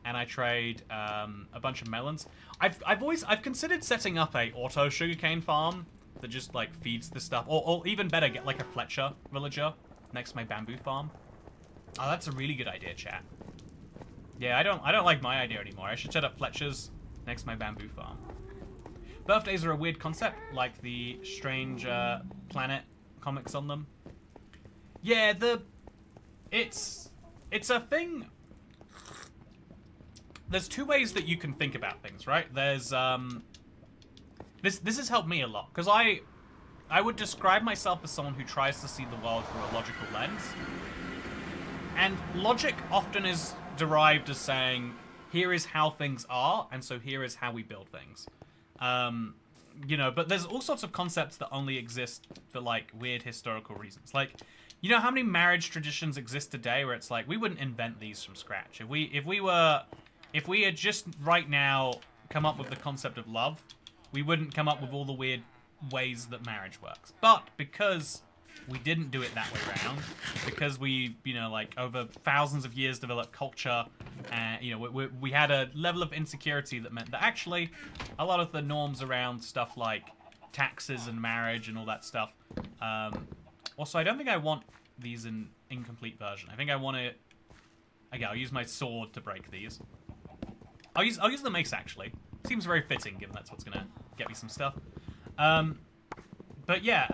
and I trade a bunch of melons. I've considered setting up a auto sugarcane farm that just like feeds the stuff, or even better, get like a Fletcher villager next to my bamboo farm. Oh, that's a really good idea, chat. Yeah, I don't like my idea anymore. I should set up Fletchers next to my bamboo farm. Birthdays are a weird concept, like the Strange Planet comics on them. Yeah, it's a thing. There's 2 ways that you can think about things, right? There's this has helped me a lot because I would describe myself as someone who tries to see the world through a logical lens. And logic often is derived as saying, here is how things are, and so here is how we build things. You know, but there's all sorts of concepts that only exist for, like, weird historical reasons. Like, you know how many marriage traditions exist today where it's like, we wouldn't invent these from scratch. If we had just right now come up with the concept of love, we wouldn't come up with all the weird ways that marriage works. But because we didn't do it that way around, because we, you know, like, over thousands of years developed culture, and, you know, we had a level of insecurity that meant that actually a lot of the norms around stuff like taxes and marriage and all that stuff. Also, I don't think I want these in incomplete version. I think I want to... Okay, I'll use my sword to break these. I'll use the mace, actually. Seems very fitting, given that's what's going to get me some stuff. But yeah,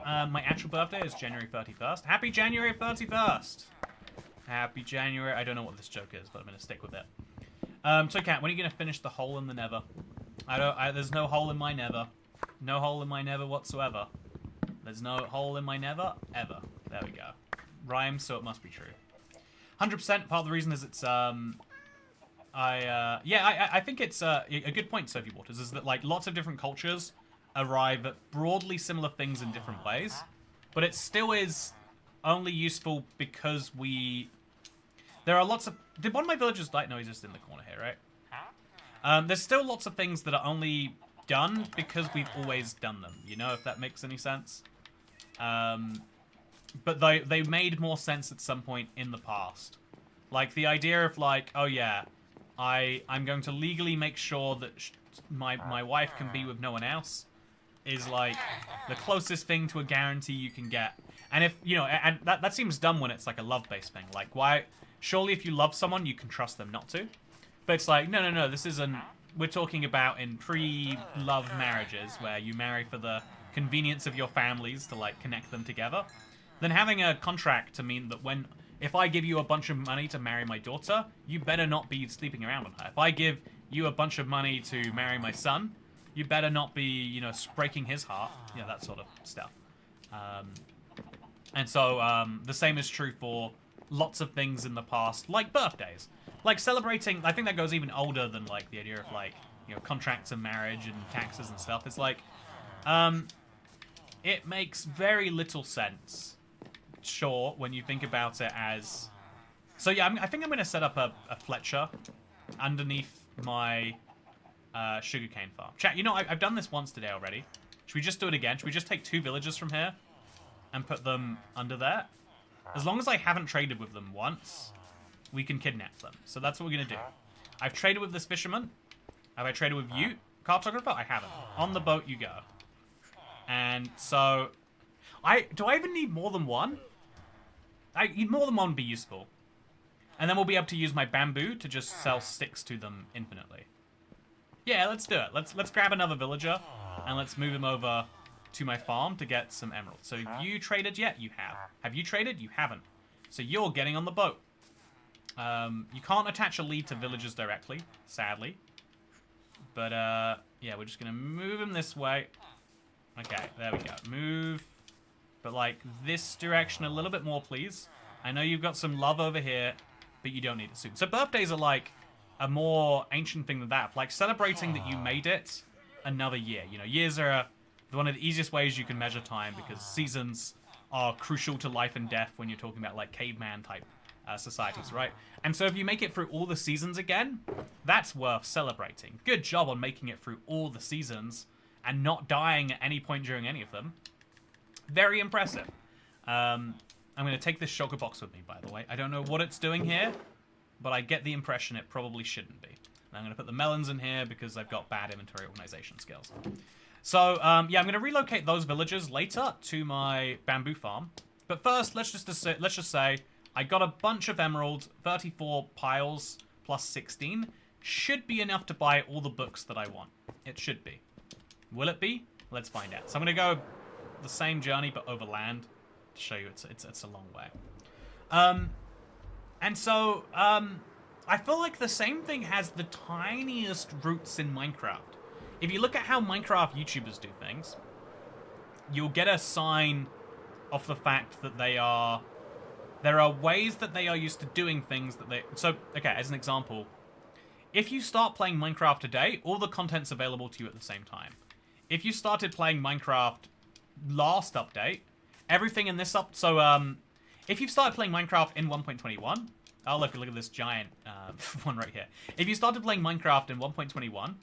my actual birthday is January 31st. Happy January 31st! Happy January. I don't know what this joke is, but I'm going to stick with it. So, Kat, when are you going to finish the hole in the Nether? There's no hole in my Nether. No hole in my Nether whatsoever. There's no hole in my Nether, ever. There we go. Rhymes, so it must be true. 100%, part of the reason is it's, I think it's a good point, Sophie Waters, is that, like, lots of different cultures arrive at broadly similar things in different ways, but it still is only useful because there are lots of... Did one of my villagers die? No, he's just in the corner here, right? There's still lots of things that are only done because we've always done them, you know, if that makes any sense. But they made more sense at some point in the past. Like, the idea of, like, oh yeah, I'm going to legally make sure that my wife can be with no one else is, like, the closest thing to a guarantee you can get. And if, you know, and that seems dumb when it's, like, a love-based thing. Like, why... Surely if you love someone, you can trust them not to. But it's like, no, this isn't... We're talking about in pre-love marriages where you marry for the convenience of your families to, like, connect them together. Then having a contract to mean that when... If I give you a bunch of money to marry my daughter, you better not be sleeping around with her. If I give you a bunch of money to marry my son, you better not be, you know, breaking his heart. Yeah, that sort of stuff. And so the same is true for lots of things in the past, like birthdays. Like celebrating, I think that goes even older than like the idea of like, you know, contracts and marriage and taxes and stuff. It's like, it makes very little sense, sure, when you think about it as... So yeah, I think I'm going to set up a Fletcher underneath my sugarcane farm. Chat, you know, I've done this once today already. Should we just do it again? Should we just take 2 villagers from here and put them under there? As long as I haven't traded with them once, we can kidnap them. So that's what we're going to do. I've traded with this fisherman. Have I traded with you, cartographer? I haven't. On the boat you go. And so... Do I even need more than one? More than one would be useful. And then we'll be able to use my bamboo to just sell sticks to them infinitely. Yeah, let's do it. Let's grab another villager and let's move him over to my farm to get some emeralds. So you traded yet? You have. Have you traded? You haven't. So you're getting on the boat. You can't attach a lead to villagers directly, sadly. But yeah, we're just gonna move him this way. Okay, there we go. Move, but like this direction a little bit more, please. I know you've got some love over here, but you don't need it soon. So birthdays are like a more ancient thing than that. Like celebrating that you made it another year. You know, years are one of the easiest ways you can measure time because seasons are crucial to life and death when you're talking about like caveman type societies, right? And so if you make it through all the seasons again, that's worth celebrating. Good job on making it through all the seasons and not dying at any point during any of them. Very impressive. I'm going to take this shulker box with me, by the way. I don't know what it's doing here, but I get the impression it probably shouldn't be. And I'm going to put the melons in here because I've got bad inventory organization skills. So, yeah, I'm going to relocate those villagers later to my bamboo farm. But first, let's just say I got a bunch of emeralds, 34 piles plus 16. Should be enough to buy all the books that I want. It should be. Will it be? Let's find out. So I'm going to go the same journey but over land to show you it's a long way. And so I feel like the same thing has the tiniest roots in Minecraft. If you look at how Minecraft YouTubers do things, you'll get a sign of the fact that there are ways that they are used to doing things that they... So, okay, as an example, if you start playing Minecraft today, all the content's available to you at the same time. If you started playing Minecraft last update, everything in this So, if you've started playing Minecraft in 1.21... Oh, look at this giant one right here. If you started playing Minecraft in 1.21,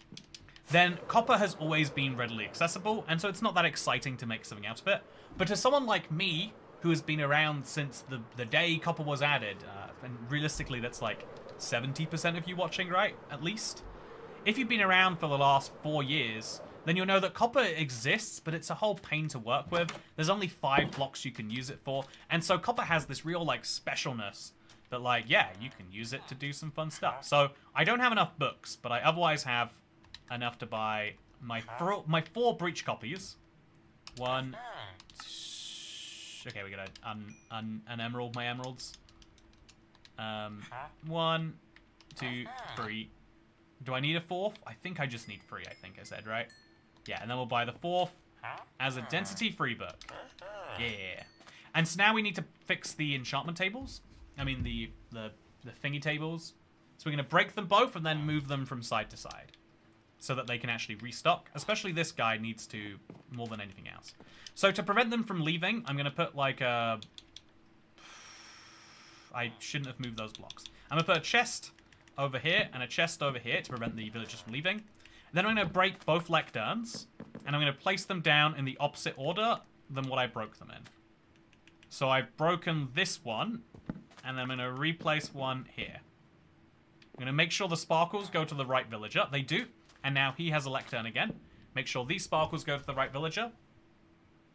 then copper has always been readily accessible, and so it's not that exciting to make something out of it. But to someone like me, who has been around since the day copper was added, and realistically that's like 70% of you watching, right? At least. If you've been around for the last 4 years, then you'll know that copper exists, but it's a whole pain to work with. There's only 5 blocks you can use it for, and so copper has this real, like, specialness that, like, yeah, you can use it to do some fun stuff. So, I don't have enough books, but I otherwise have enough to buy my 4 breach copies. 1, 2... Okay, we got an emerald, my emeralds. 1, 2, 3. Do I need a 4th? I think I just need 3, I think I said, right? Yeah, and then we'll buy the 4th as a density-free book. Yeah. And so now we need to fix the enchantment tables. I mean, the thingy tables. So we're going to break them both and then move them from side to side so that they can actually restock. Especially this guy needs to more than anything else. So to prevent them from leaving, I'm going to put like a... I shouldn't have moved those blocks. I'm going to put a chest over here and a chest over here to prevent the villagers from leaving. Then I'm going to break both lecterns and I'm going to place them down in the opposite order than what I broke them in. So I've broken this one and then I'm going to replace one here. I'm going to make sure the sparkles go to the right villager. They do. And now he has a lectern again. Make sure these sparkles go to the right villager.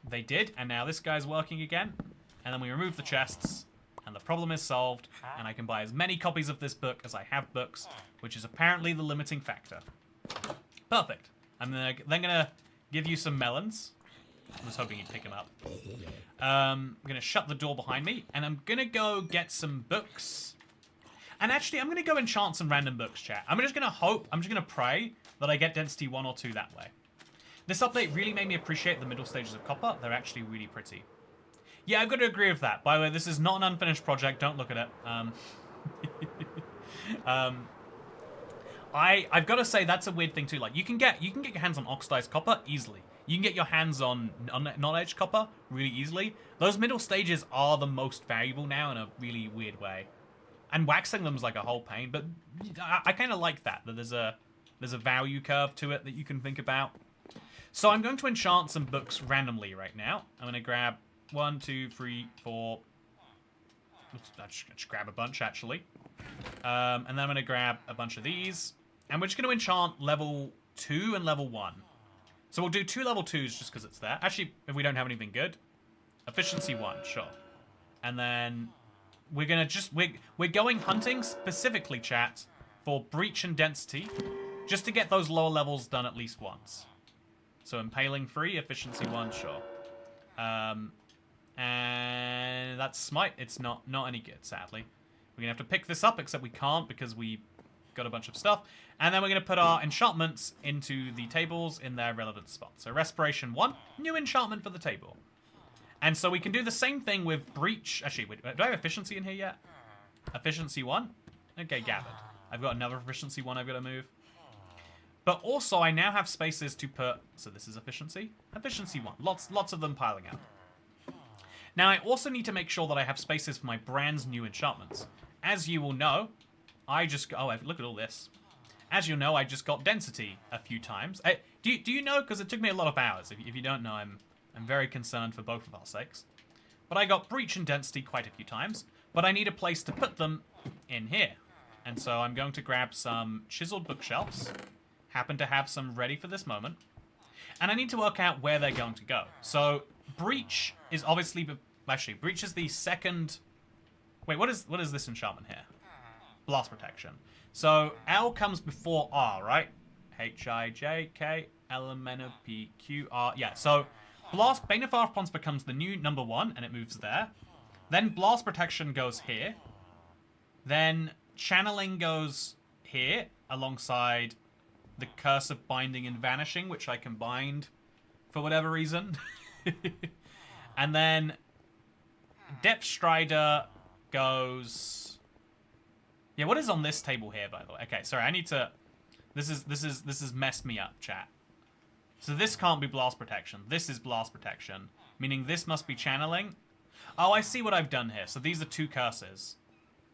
They did. And now this guy's working again. And then we remove the chests. And the problem is solved, and I can buy as many copies of this book as I have books, which is apparently the limiting factor. Perfect. I'm then gonna give you some melons. I was hoping you'd pick them up. I'm gonna shut the door behind me, and I'm gonna go get some books. And actually, I'm gonna go enchant some random books, chat. I'm just gonna pray that I get density 1 or 2 that way. This update really made me appreciate the middle stages of Copper. They're actually really pretty. Yeah, I've got to agree with that. By the way, this is not an unfinished project. Don't look at it. I've got to say that's a weird thing too. Like you can get your hands on oxidized copper easily. You can get your hands on non-edged copper really easily. Those middle stages are the most valuable now in a really weird way. And waxing them is like a whole pain, but I kind of like that there's a value curve to it that you can think about. So I'm going to enchant some books randomly right now. I'm going to grab 1, 2, 3, 4. I should grab a bunch actually. And then I'm going to grab a bunch of these. And we're just going to enchant level 2 and level 1. So we'll do 2 level 2s just because it's there. Actually, if we don't have anything good. Efficiency 1, sure. And then we're going to just... We're going hunting specifically, chat, for breach and density. Just to get those lower levels done at least once. So impaling 3, efficiency 1, sure. And that's smite. It's not any good, sadly. We're going to have to pick this up, except we can't because we got a bunch of stuff. And then we're going to put our enchantments into the tables in their relevant spots. So Respiration 1, new enchantment for the table. And so we can do the same thing with Breach. Actually, wait, do I have Efficiency in here yet? Efficiency 1? Okay, gathered. I've got another Efficiency 1 I've got to move. But also, I now have spaces to put... So this is Efficiency. Efficiency 1. Lots of them piling up. Now, I also need to make sure that I have spaces for my brand new enchantments. As you will know, I just... Oh, look at all this. As you know, I just got Density a few times. Do you know? Because it took me a lot of hours. If you don't know, I'm very concerned for both of our sakes. But I got Breach and Density quite a few times. But I need a place to put them in here. And so I'm going to grab some chiseled bookshelves. Happen to have some ready for this moment. And I need to work out where they're going to go. So, Breach is obviously... Actually, Breach is the second... Wait, what is this enchantment here? Blast Protection. So, L comes before R, right? H-I-J-K, L-M-N-O-P-Q-R... Yeah, so... Bane of Arthpons becomes the new number 1, and it moves there. Then Blast Protection goes here. Then Channeling goes here, alongside the Curse of Binding and Vanishing, which I can bind for whatever reason. And then Depth Strider goes... Yeah, what is on this table here, by the way? Okay, sorry, I need to... This is messed me up, chat. So this can't be Blast Protection. This is Blast Protection. Meaning this must be Channeling. Oh, I see what I've done here. So these are 2 curses.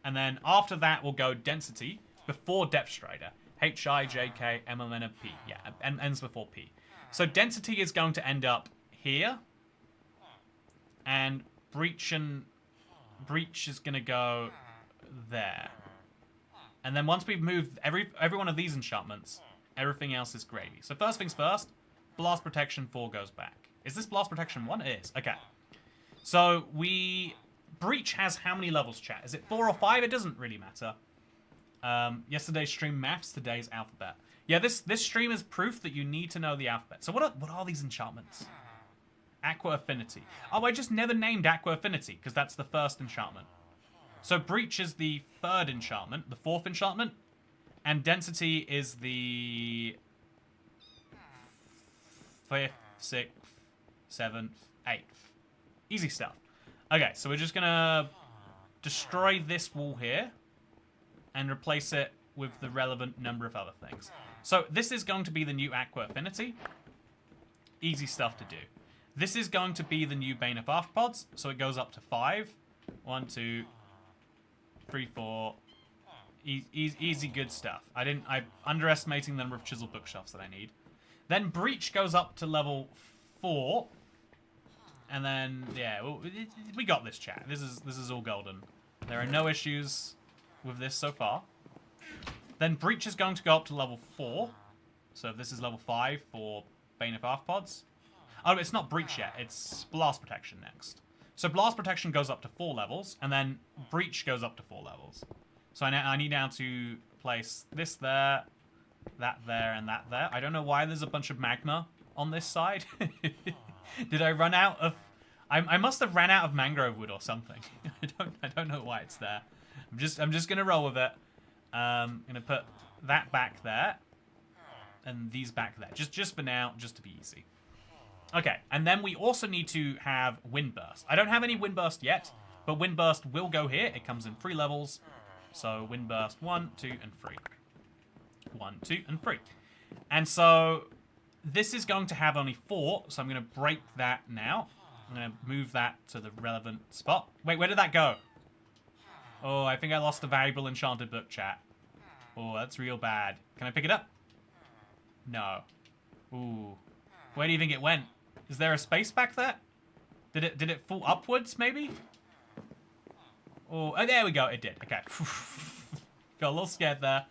And then after that will go Density before Depth Strider. H-I-J-K-M-M-N-O-P. Yeah, and ends before P. So Density is going to end up here. And Breach is going to go there. And then once we've moved every one of these enchantments, everything else is gravy. So first things first, Blast Protection 4 goes back. Is this Blast Protection 1? It is. Okay. So Breach has how many levels, chat? Is it 4 or 5? It doesn't really matter. Yesterday's stream maths, today's alphabet. Yeah, this stream is proof that you need to know the alphabet. So what are these enchantments? Aqua Affinity. Oh, I just never named Aqua Affinity, because that's the first enchantment. So Breach is the 3rd enchantment, the 4th enchantment. And Density is the 5th, 6th, 7th, 8th. Easy stuff. Okay, so we're just going to destroy this wall here and replace it with the relevant number of other things. So this is going to be the new Aqua Affinity. Easy stuff to do. This is going to be the new Bane of Arthropods, so it goes up to 5. 1, 2, 3, 4... Easy good stuff. I'm underestimating the number of chiseled bookshelves that I need. Then Breach goes up to level 4. And then, yeah, we got this, chat. This is all golden. There are no issues with this so far. Then Breach is going to go up to level 4. So this is level 5 for Bane of Arthropods. Oh, it's not Breach yet. It's Blast Protection next. So Blast Protection goes up to 4 levels, and then Breach goes up to 4 levels. So I need now to place this there, that there, and that there. I don't know why there's a bunch of magma on this side. Did I run out of... I must have ran out of mangrove wood or something. I don't know why it's there. I'm just gonna roll with it. Gonna put that back there, and these back there. Just for now, just to be easy. Okay, and then we also need to have Windburst. I don't have any Windburst yet, but Windburst will go here. It comes in 3 levels. So Windburst 1, 2, and 3. 1, 2, and 3. And so this is going to have only 4, so I'm going to break that now. I'm going to move that to the relevant spot. Wait, where did that go? Oh, I think I lost a valuable enchanted book, chat. Oh, that's real bad. Can I pick it up? No. Ooh. Where do you think it went? Is there a space back there? Did it fall upwards, maybe? Oh, there we go. It did. Okay. Got a little scared there.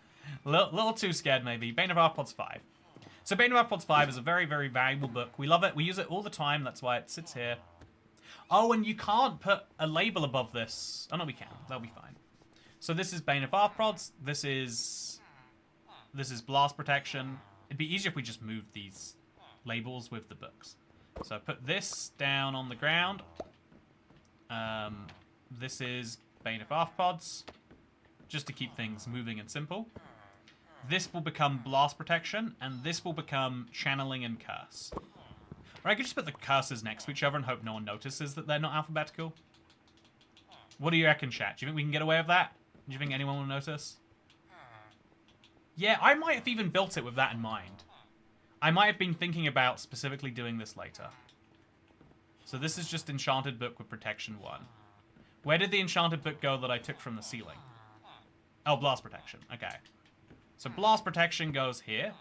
A little too scared, maybe. Bane of Arthropods 5. So Bane of Arthropods 5 is a very, very valuable book. We love it. We use it all the time. That's why it sits here. Oh, and you can't put a label above this. Oh, no, we can. That'll be fine. So this is Bane of Arthropods. This is Blast Protection. It'd be easier if we just moved these labels with the books. So put this down on the ground. This is Bane of Arthropods, just to keep things moving and simple. This will become Blast Protection, and this will become Channeling and Curse. Or I could just put the curses next to each other and hope no one notices that they're not alphabetical. What do you reckon, chat? Do you think we can get away with that? Do you think anyone will notice? Yeah, I might have even built it with that in mind. I might have been thinking about specifically doing this later. So this is just Enchanted Book with Protection 1. Where did the Enchanted Book go that I took from the ceiling? Oh, Blast Protection. Okay. So Blast Protection goes here.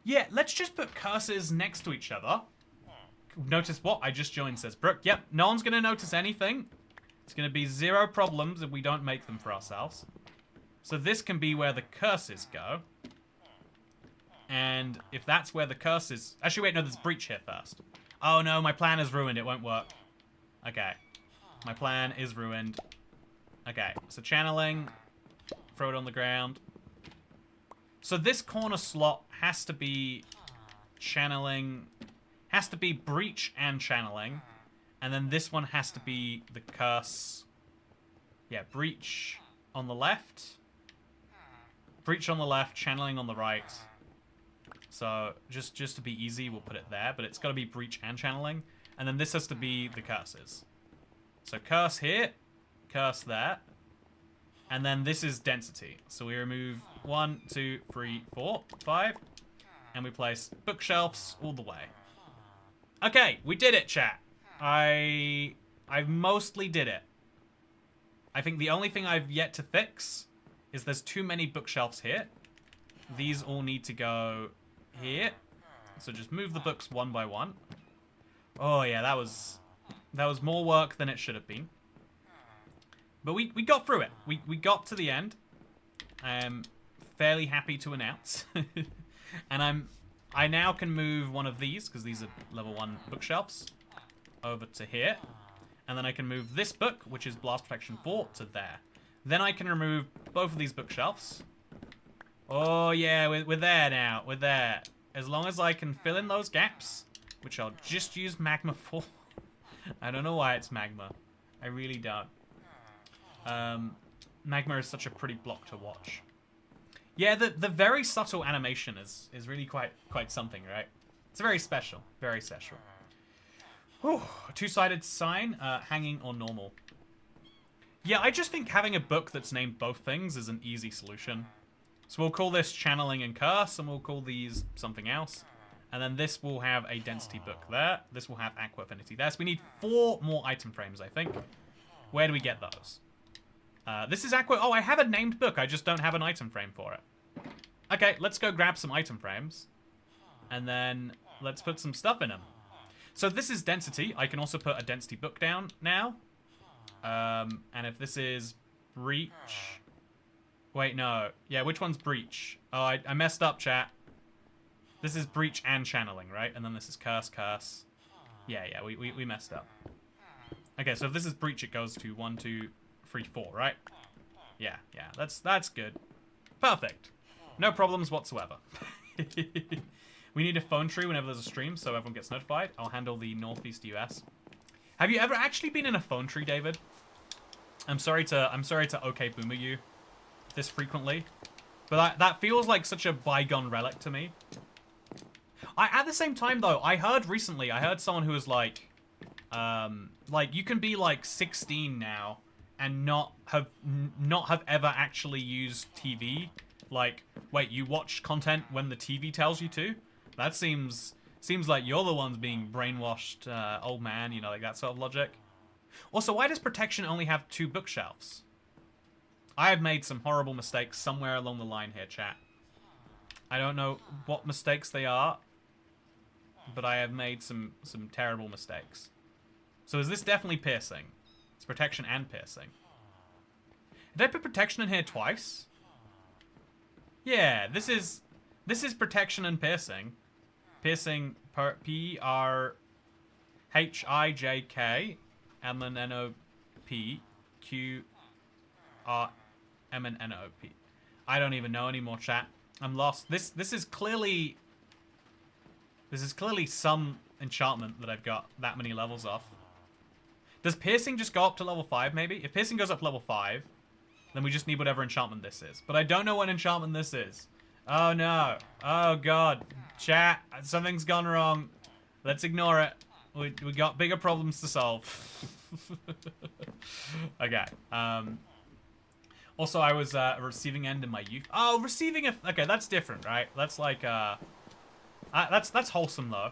Yeah, let's just put curses next to each other. Notice what? I just joined, says Brooke. Yep, no one's going to notice anything. It's going to be 0 problems if we don't make them for ourselves. So this can be where the curses go. And if that's where the curses... Actually, wait, no, there's Breach here first. Oh, no, my plan is ruined. It won't work. Okay. My plan is ruined. Okay, so channeling. Throw it on the ground. So this corner slot has to be channeling. Has to be Breach and channeling. And then this one has to be the curse. Yeah, Breach on the left. Breach on the left, channeling on the right. So just to be easy, we'll put it there. But it's got to be Breach and channeling. And then this has to be the curses. So curse here, curse there. And then this is density. So we remove 1, 2, 3, 4, 5. And we place bookshelves all the way. Okay, we did it, chat. I mostly did it. I think the only thing I've yet to fix is there's too many bookshelves here. These all need to go here. So just move the books one by one. Oh yeah, that was more work than it should have been. But we got through it. We got to the end. I'm fairly happy to announce. And I now can move one of these, because these are level 1 bookshelves, over to here. And then I can move this book, which is Blast Protection 4, to there. Then I can remove both of these bookshelves. Oh yeah, we're there now. We're there. As long as I can fill in those gaps, which I'll just use magma for. I don't know why it's magma. I really don't. Magma is such a pretty block to watch. Yeah, the very subtle animation is really quite something, right? It's very special. Very special. Whew. A two-sided sign, hanging or normal. Yeah, I just think having a book that's named both things is an easy solution. So we'll call this Channeling and Curse, and we'll call these something else. And then this will have a Density book there. This will have Aqua Affinity there. So we need 4 more item frames, I think. Where do we get those? This is Aqua... Oh, I have a named book. I just don't have an item frame for it. Okay, let's go grab some item frames. And then let's put some stuff in them. So this is Density. I can also put a Density book down now. And if this is Breach... Wait, no. Yeah, which one's Breach? Oh, I messed up, chat. This is Breach and Channeling, right? And then this is Curse, Curse. Yeah, we messed up. Okay, so if this is breach, it goes to 1, 2, 3, 4, right? Yeah, that's good. Perfect. No problems whatsoever. We need a phone tree whenever there's a stream, so everyone gets notified. I'll handle the Northeast US. Have you ever actually been in a phone tree, David? I'm sorry to okay boomer you this frequently, but that feels like such a bygone relic to me. At the same time though, I heard someone who was like you can be like 16 now and not have ever actually used TV. Like, wait, you watch content when the TV tells you to? That seems like you're the ones being brainwashed, old man, you know, like that sort of logic. Also, why does Protection only have 2 bookshelves? I have made some horrible mistakes somewhere along the line here, chat. I don't know what mistakes they are, but I have made some terrible mistakes. So is this definitely piercing? It's Protection and piercing. Did I put Protection in here twice? Yeah, this is Protection and piercing. Piercing P-R-H-I-J-K M-N-N-O-P-Q-R-M-N-N-O-P. I don't even know anymore, chat. I'm lost. This is clearly some enchantment that I've got that many levels off. Does piercing just go up to level 5 maybe? If piercing goes up to level 5, then we just need whatever enchantment this is. But I don't know what enchantment this is. Oh no. Oh god. Chat, something's gone wrong. Let's ignore it. We got bigger problems to solve. Okay. Also, I was a receiving end in my youth. Oh, receiving a... Okay, that's different, right? That's like, that's wholesome, though.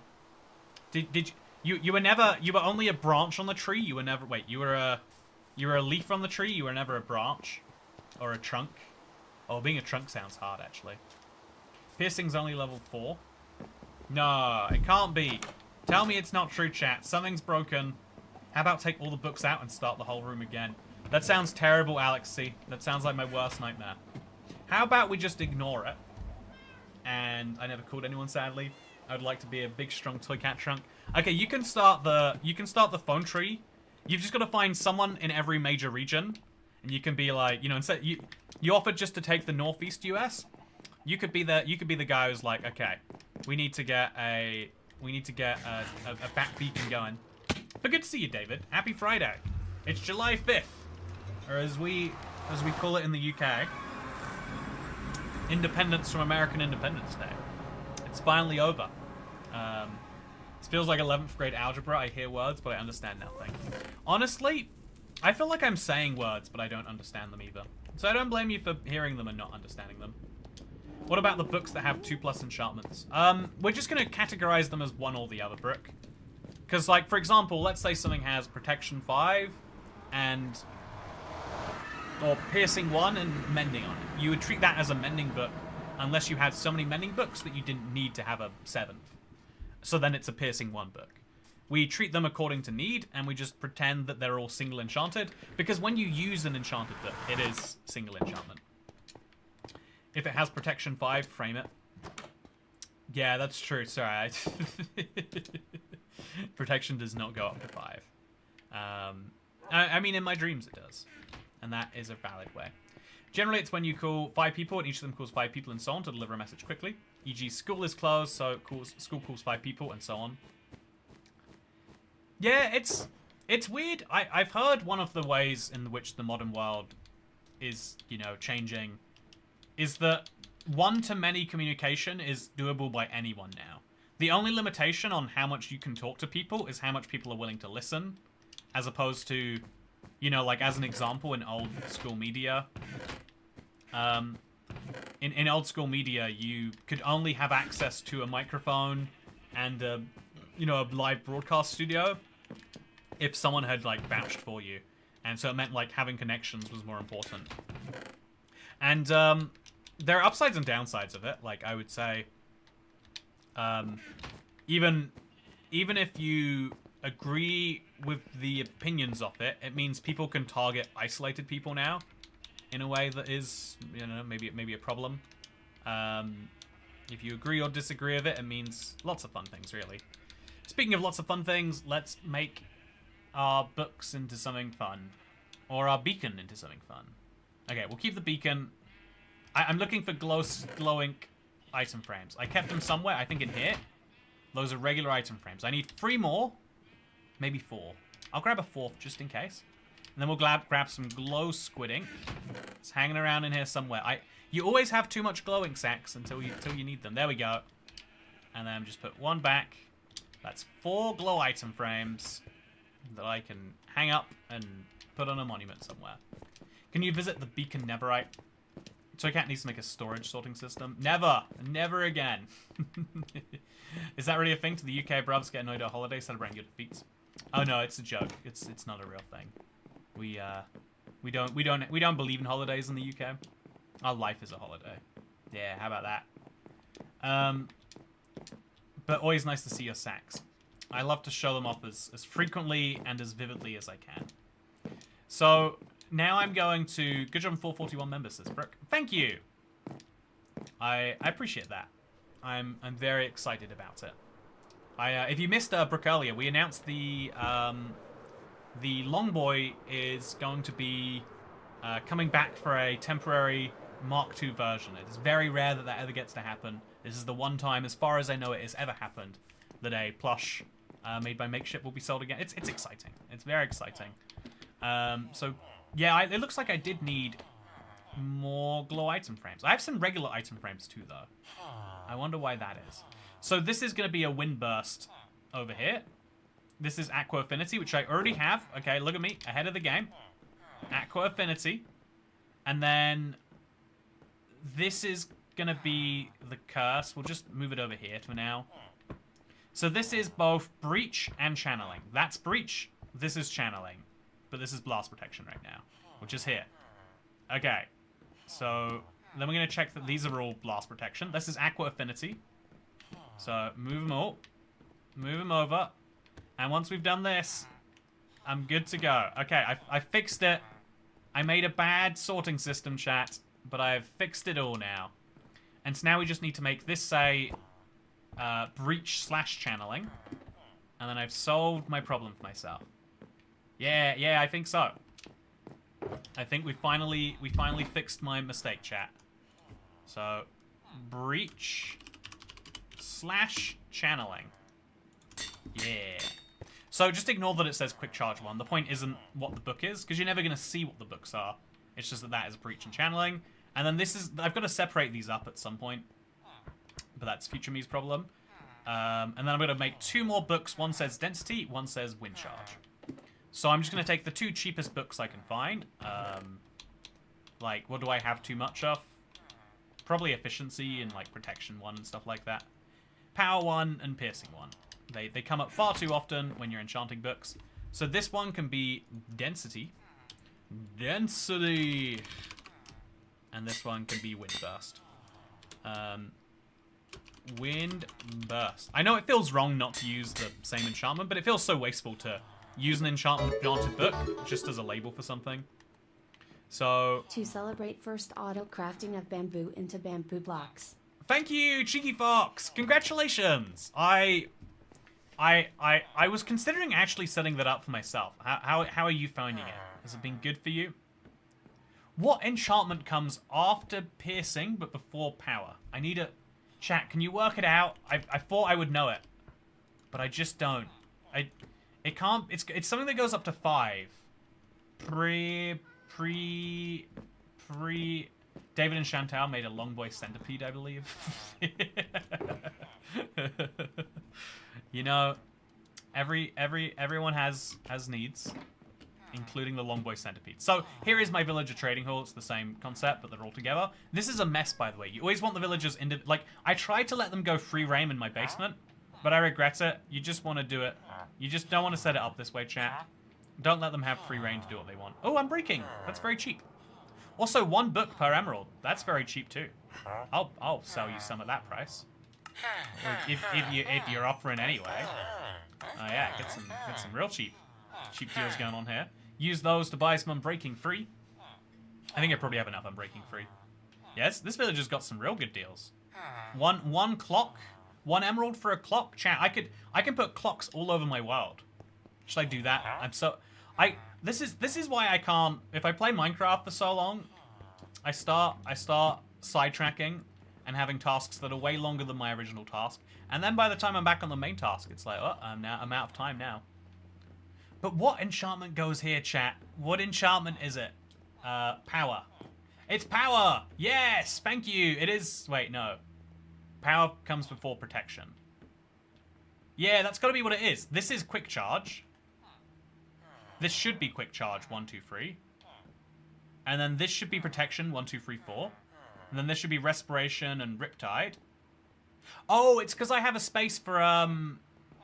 Did you were never... You were only a branch on the tree? You were never... Wait, you were a leaf on the tree? You were never a branch? Or a trunk? Oh, being a trunk sounds hard, actually. Piercing's only level 4? No, it can't be. Tell me it's not true, chat. Something's broken. How about take all the books out and start the whole room again? That sounds terrible, Alex C. That sounds like my worst nightmare. How about we just ignore it? And I never called anyone, sadly. I would like to be a big, strong toy cat trunk. Okay, you can start the phone tree. You've just got to find someone in every major region, and you can be like, you know, instead you offered just to take the Northeast US. You could be the guy who's like, okay, we need to get a bat beacon going. But good to see you, David. Happy Friday. It's July 5th, or as we call it in the UK, Independence from American Independence Day. It's finally over. It feels like 11th grade algebra. I hear words, but I understand nothing. Honestly, I feel like I'm saying words, but I don't understand them either. So I don't blame you for hearing them and not understanding them. What about the books that have 2+ enchantments? We're just going to categorize them as one or the other book. Because, like, for example, let's say something has Protection 5 and... or Piercing 1 and Mending on it. You would treat that as a mending book unless you had so many mending books that you didn't need to have a 7th. So then it's a Piercing 1 book. We treat them according to need, and we just pretend that they're all single enchanted, because when you use an enchanted book, it is single enchantment. If it has Protection 5, frame it. Yeah, that's true. Sorry. Protection does not go up to 5. I mean, in my dreams it does. And that is a valid way. Generally, it's when you call 5 people, and each of them calls 5 people and so on to deliver a message quickly. E.g., school is closed, so school calls 5 people, and so on. Yeah, it's weird. I've heard one of the ways in which the modern world is, you know, changing is that one-to-many communication is doable by anyone now. The only limitation on how much you can talk to people is how much people are willing to listen, as opposed to, you know, like, as an example, in old school media, in old school media, you could only have access to a microphone and, you know, a live broadcast studio if someone had, like, vouched for you. And so it meant, like, having connections was more important. And, there are upsides and downsides of it. Like, I would say, even if you agree with the opinions of it, it means people can target isolated people now in a way that is, you know, maybe a problem. If you agree or disagree with it, it means lots of fun things, really. Speaking of lots of fun things, let's make our books into something fun. Or our beacon into something fun. Okay, we'll keep the beacon. I'm looking for glowing item frames. I kept them somewhere, I think in here. Those are regular item frames. I need 3 more. Maybe 4. I'll grab a 4th just in case. And then we'll grab some glow squid ink. It's hanging around in here somewhere. You always have too much glowing sacks until you need them. There we go. And then just put 1 back. That's 4 glow item frames that I can hang up and put on a monument somewhere. Can you visit the Beacon Neverite? Toycat needs to make a storage sorting system. Never! Never again. Is that really a thing? To the UK, bruvs get annoyed at a holiday celebrating good feats? Oh no, it's a joke. It's not a real thing. We don't believe in holidays in the UK. Our life is a holiday. Yeah, how about that? But always nice to see your sacks. I love to show them off as frequently and as vividly as I can. So now I'm going to... Good job, 441 members, says Brooke. Thank you. I appreciate that. I'm very excited about it. If you missed Brooke earlier, we announced the Longboy is going to be coming back for a temporary Mark II version. It is very rare that that ever gets to happen. This is the one time, as far as I know, it has ever happened that a plush made by Makeship will be sold again. It's exciting. It's very exciting. So yeah, it looks like I did need more glow item frames. I have some regular item frames too, though. I wonder why that is. So this is going to be a wind burst over here. This is Aqua Affinity, which I already have. Okay, look at me, ahead of the game. Aqua Affinity. And then this is going to be the Curse. We'll just move it over here for now. So this is both Breach and Channeling. That's Breach. This is Channeling. But this is Blast Protection right now, which is here. Okay. So then we're going to check that these are all Blast Protection. This is Aqua Affinity. So move them all. Move them over. And once we've done this, I'm good to go. Okay, I fixed it. I made a bad sorting system, chat, but I've fixed it all now. And so now we just need to make this say Breach/Channeling. And then I've solved my problem for myself. Yeah, I think so. I think we finally fixed my mistake, chat. So Breach/Channeling. Yeah. So just ignore that it says Quick Charge 1. The point isn't what the book is, because you're never going to see what the books are. It's just that is Breach and Channeling. And then this is... I've got to separate these up at some point. But that's Future Me's problem. And then I'm going to make 2 more books. One says Density, one says Wind Charge. So I'm just going to take the 2 cheapest books I can find. Like, what do I have too much of? Probably Efficiency and, like, Protection 1 and stuff like that. Power 1 and Piercing 1. They come up far too often when you're enchanting books. So this one can be Density. Density! And this one can be Wind Burst. Wind Burst. I know it feels wrong not to use the same enchantment, but it feels so wasteful to use an enchanted book just as a label for something. So... To celebrate first auto crafting of bamboo into bamboo blocks. Thank you, Cheeky Fox! Congratulations! I was considering actually setting that up for myself. How are you finding it? Has it been good for you? What enchantment comes after Piercing but before Power? I need a... Chat, can you work it out? I thought I would know it. But I just don't. It can't... It's something that goes up to 5. David and Chantal made a Longboy Centipede, I believe. You know, everyone has needs, including the Longboy Centipede. So here is my villager trading hall. It's the same concept, but they're all together. This is a mess, by the way. You always want the villagers in... Like, I tried to let them go free reign in my basement, but I regret it. You just want to do it. You just don't want to set it up this way, chat. Don't let them have free reign to do what they want. Oh, I'm breaking. That's very cheap. Also, 1 book per emerald. That's very cheap too. I'll sell you some at that price. If you're offering anyway. Oh yeah, get some real cheap deals going on here. Use those to buy some Unbreaking free. I think I probably have enough Unbreaking free. Yes, this villager's got some real good deals. One clock, 1 emerald for a clock. Chat, I can put clocks all over my world. Should I do that? This is why I can't. If I play Minecraft for so long, I start sidetracking and having tasks that are way longer than my original task, and then by the time I'm back on the main task, it's like, oh, I'm out of time now. But what enchantment goes here, chat? What enchantment is it? Power. It's power! Yes! Thank you! It is... Wait, no. Power comes before protection. Yeah, that's gotta be what it is. This is quick charge. This should be quick charge, 1, 2, 3. And then this should be protection, 1, 2, 3, 4. And then this should be respiration and riptide. Oh, it's because I have a space for, I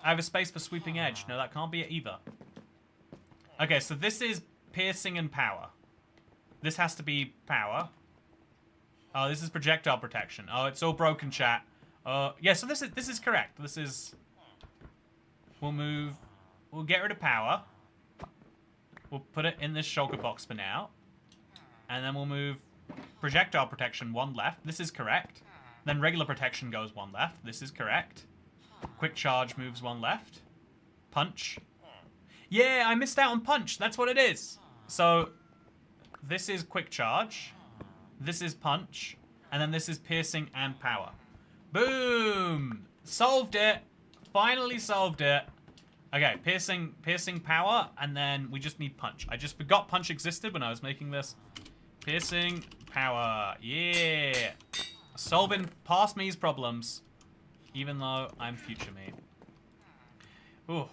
have a space for sweeping edge. No, that can't be it either. Okay, so this is piercing and power. This has to be power. Oh, this is projectile protection. Oh, it's all broken, chat. Yeah, so this is correct. This is... We'll get rid of power. We'll put it in this shulker box for now. And then we'll move projectile protection 1 left. This is correct. Then regular protection goes 1 left. This is correct. Quick charge moves 1 left. Punch. Yeah, I missed out on punch. That's what it is. So, this is quick charge. This is punch. And then this is piercing and power. Boom! Solved it. Finally solved it. Okay, piercing power, and then we just need punch. I just forgot punch existed when I was making this. Piercing power. Yeah. Solving past me's problems. Even though I'm future me. Ooh.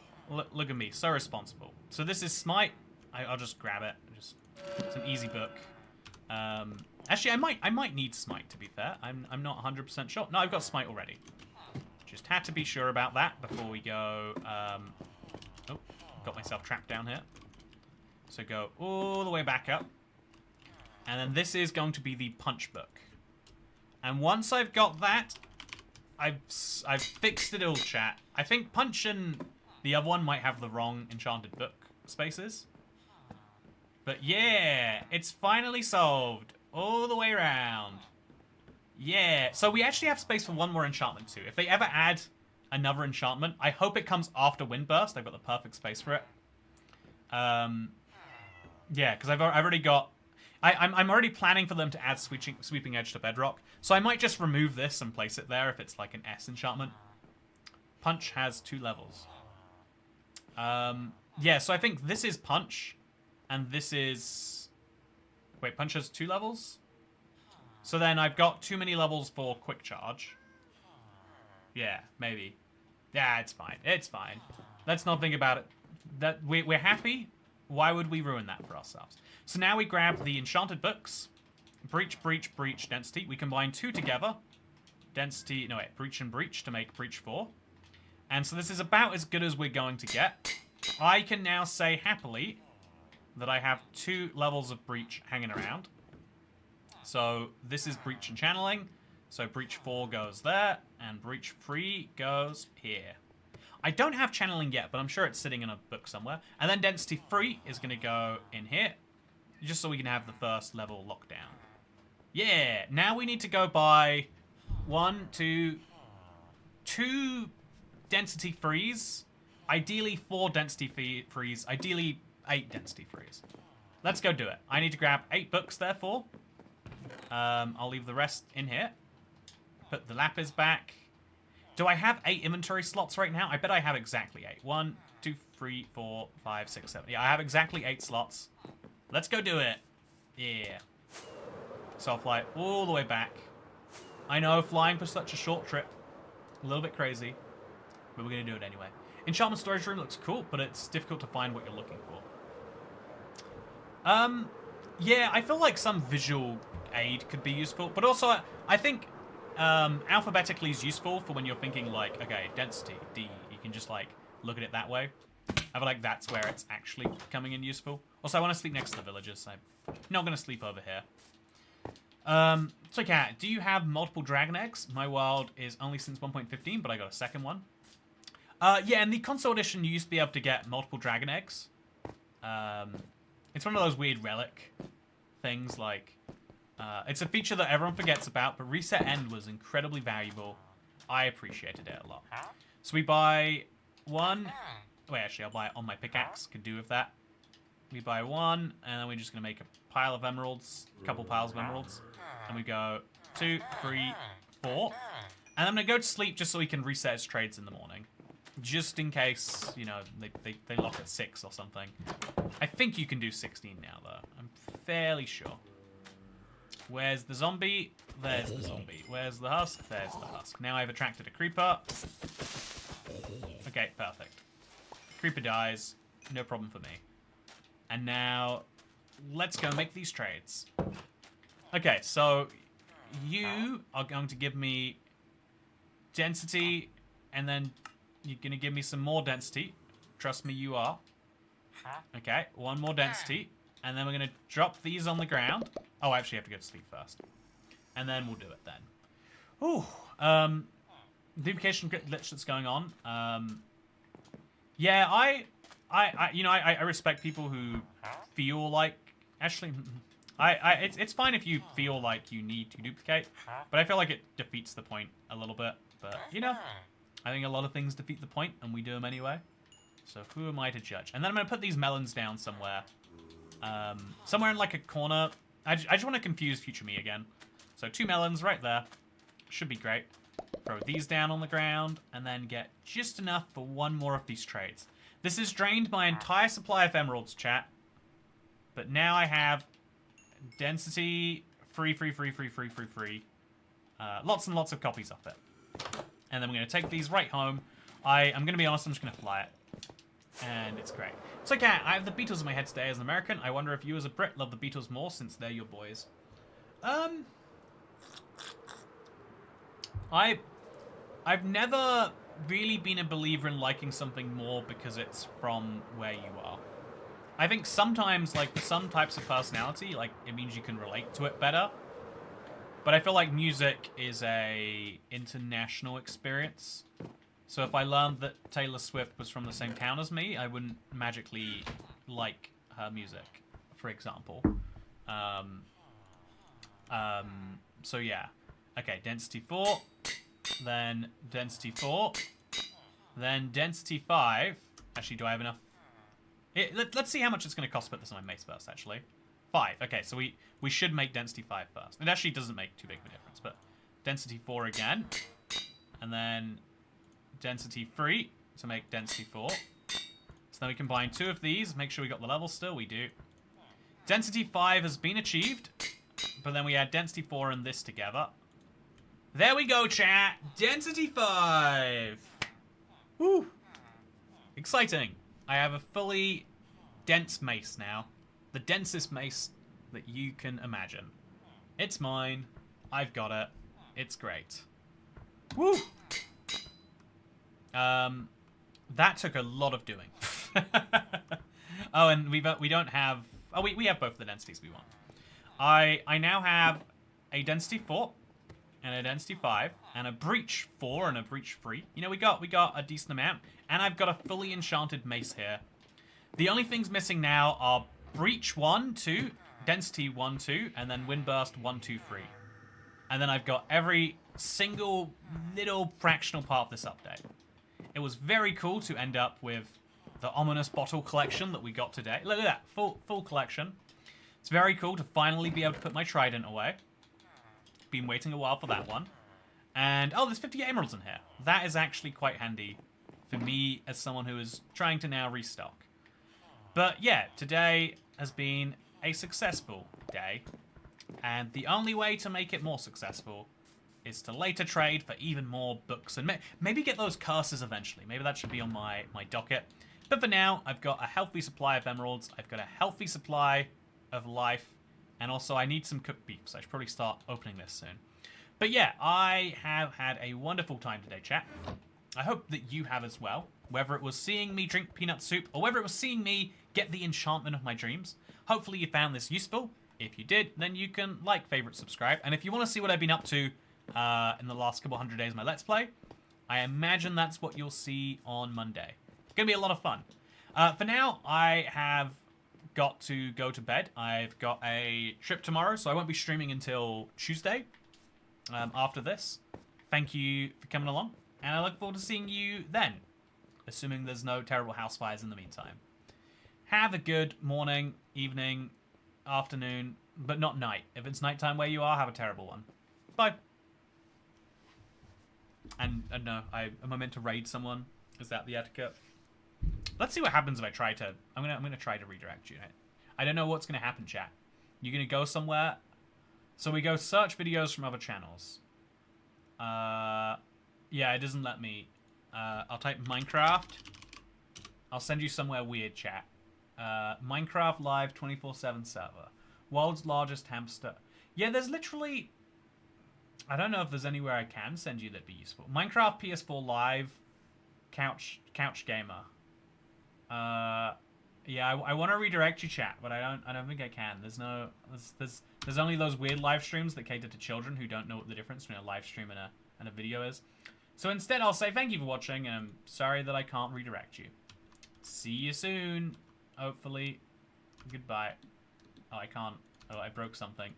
Look at me, so responsible. So this is Smite. I'll just grab it. It's an easy book. Actually, I might need Smite, to be fair. I'm not 100% sure. No, I've got Smite already. Just had to be sure about that before we go. Oh, got myself trapped down here. So go all the way back up. And then this is going to be the punch book. And once I've got that, I've fixed it all, chat. I think punch and the other one might have the wrong enchanted book spaces. But yeah, it's finally solved. All the way around. Yeah, so we actually have space for 1 more enchantment too. If they ever add another enchantment, I hope it comes after Windburst. I've got the perfect space for it. Yeah, because I've already got... I'm already planning for them to add Sweeping Edge to Bedrock. So I might just remove this and place it there if it's like an S enchantment. Punch has 2 levels. Yeah, so I think this is Punch, and this is... Wait, Punch has 2 levels? So then I've got too many levels for Quick Charge. Yeah, maybe. Yeah, it's fine. It's fine. Let's not think about it. We're happy. Why would we ruin that for ourselves? So now we grab the enchanted books. Breach, breach, breach, density. We combine 2 together. Density, no wait, breach and breach to make breach 4. And so this is about as good as we're going to get. I can now say happily that I have 2 levels of breach hanging around. So this is breach and channeling. So breach 4 goes there, and breach 3 goes here. I don't have channeling yet, but I'm sure it's sitting in a book somewhere. And then density 3 is going to go in here, just so we can have the first level lockdown. Yeah, now we need to go by 2 density 3s, ideally 4 density 3s, ideally 8 density 3s. Let's go do it. I need to grab 8 books, therefore. I'll leave the rest in here. Put the lapis back. Do I have 8 inventory slots right now? I bet I have exactly 8. 1, 2, 3, 4, 5, 6, 7. Yeah, I have exactly 8 slots. Let's go do it. Yeah. So I'll fly all the way back. I know, flying for such a short trip. A little bit crazy. But we're going to do it anyway. Enchantment storage room looks cool, but it's difficult to find what you're looking for. Yeah, I feel like some visual aid could be useful. But also, I think alphabetically is useful for when you're thinking like, okay, density, D. You can just like look at it that way. I feel like that's where it's actually coming in useful. Also, I want to sleep next to the villagers. So I'm not going to sleep over here. So Kat, do you have multiple dragon eggs? My world is only since 1.15, but I got a second one. Yeah, in the console edition, you used to be able to get multiple dragon eggs. It's one of those weird relic things, like... it's a feature that everyone forgets about, but Reset End was incredibly valuable. I appreciated it a lot. So we buy 1, Wait, actually, I'll buy it on my pickaxe. Could do with that. We buy one, and then we're just going to make a pile of emeralds. A couple piles of emeralds. And we go 2, 3, 4. And I'm going to go to sleep just so we can reset his trades in the morning. Just in case, you know, they lock at 6 or something. I think you can do 16 now, though. I'm fairly sure. Where's the zombie? There's the zombie. Where's the husk? There's the husk. Now I've attracted a creeper. Okay, perfect. Creeper dies. No problem for me. And now, let's go make these trades. Okay, so you are going to give me density, and then you're going to give me some more density. Trust me, you are. Okay, one more density. And then we're going to drop these on the ground. Oh, I actually have to go to sleep first. And then we'll do it then. Ooh. Duplication glitch that's going on. Yeah, I respect people who feel like... Actually, it's fine if you feel like you need to duplicate. But I feel like it defeats the point a little bit. But, you know, I think a lot of things defeat the point, and we do them anyway. So who am I to judge? And then I'm going to put these melons down somewhere. Somewhere in like a corner. I just want to confuse future me again. So 2 melons right there. Should be great. Throw these down on the ground, and then get just enough for one more of these trades. This has drained my entire supply of emeralds, chat. But now I have density free. Lots and lots of copies of it. And then we're going to take these right home. I'm going to be honest, I'm just going to fly it. And it's great. So, Kat, I have the Beatles in my head today as an American. I wonder if you as a Brit love the Beatles more since they're your boys. I've never really been a believer in liking something more because it's from where you are. I think sometimes, like, for some types of personality, like, it means you can relate to it better. But I feel like music is a international experience. So if I learned that Taylor Swift was from the same town as me, I wouldn't magically like her music, for example. So yeah. Okay, density 4, then density 4, then density 5. Actually, do I have enough? Let's see how much it's going to cost to put this on my mace first, actually. 5. Okay, so we should make density 5 first. It actually doesn't make too big of a difference, but density 4 again. And then density 3 to make density 4. So then we combine 2 of these, make sure we got the level still, we do. Density 5 has been achieved, but then we add density 4 and this together. There we go, chat! Density 5! Woo! Exciting. I have a fully dense mace now. The densest mace that you can imagine. It's mine. I've got it. It's great. Woo! That took a lot of doing. Oh, and we don't have... Oh, we have both the densities we want. I now have a density 4 and a density 5 and a breach 4 and a breach 3. You know, we got a decent amount, and I've got a fully enchanted mace here. The only things missing now are breach 1, 2, density 1, 2, and then windburst 1, 2, 3. And then I've got every single little fractional part of this update. It was very cool to end up with the ominous bottle collection that we got today. Look at that, full collection. It's very cool to finally be able to put my trident away. Been waiting a while for that one. And, oh, there's 58 emeralds in here. That is actually quite handy for me as someone who is trying to now restock. But yeah, today has been a successful day. And the only way to make it more successful is to later trade for even more books and maybe get those curses eventually. Maybe that should be on my docket. But for now, I've got a healthy supply of emeralds. I've got a healthy supply of life. And also, I need some cooked beef, so I should probably start opening this soon. But yeah, I have had a wonderful time today, chat. I hope that you have as well. Whether it was seeing me drink peanut soup, or whether it was seeing me get the enchantment of my dreams. Hopefully you found this useful. If you did, then you can like, favorite, subscribe. And if you want to see what I've been up to in the last couple hundred days of my Let's Play, I imagine that's what you'll see on Monday. It's going to be a lot of fun. For now, I have got to go to bed. I've got a trip tomorrow, so I won't be streaming until Tuesday after this. Thank you for coming along, and I look forward to seeing you then. assuming there's no terrible house fires in the meantime. Have a good morning, evening, afternoon, but not night. If it's nighttime where you are, have a terrible one. Bye. And no, am I meant to raid someone? Is that the etiquette? Let's see what happens if I try to. I'm gonna try to redirect you. I don't know what's gonna happen, chat. You're gonna go somewhere. So we go search videos from other channels. Yeah, it doesn't let me. I'll type Minecraft. I'll send you somewhere weird, chat. Minecraft Live 24/7 server. World's largest hamster. Yeah, there's literally... I don't know if there's anywhere I can send you that'd be useful. Minecraft PS4 Live Couch Gamer. Yeah, I want to redirect you, chat, but I don't think I can. There's only those weird live streams that cater to children who don't know what the difference between a live stream and a video is. So instead, I'll say thank you for watching, and I'm sorry that I can't redirect you. See you soon, hopefully. Goodbye. Oh, I can't. Oh, I broke something.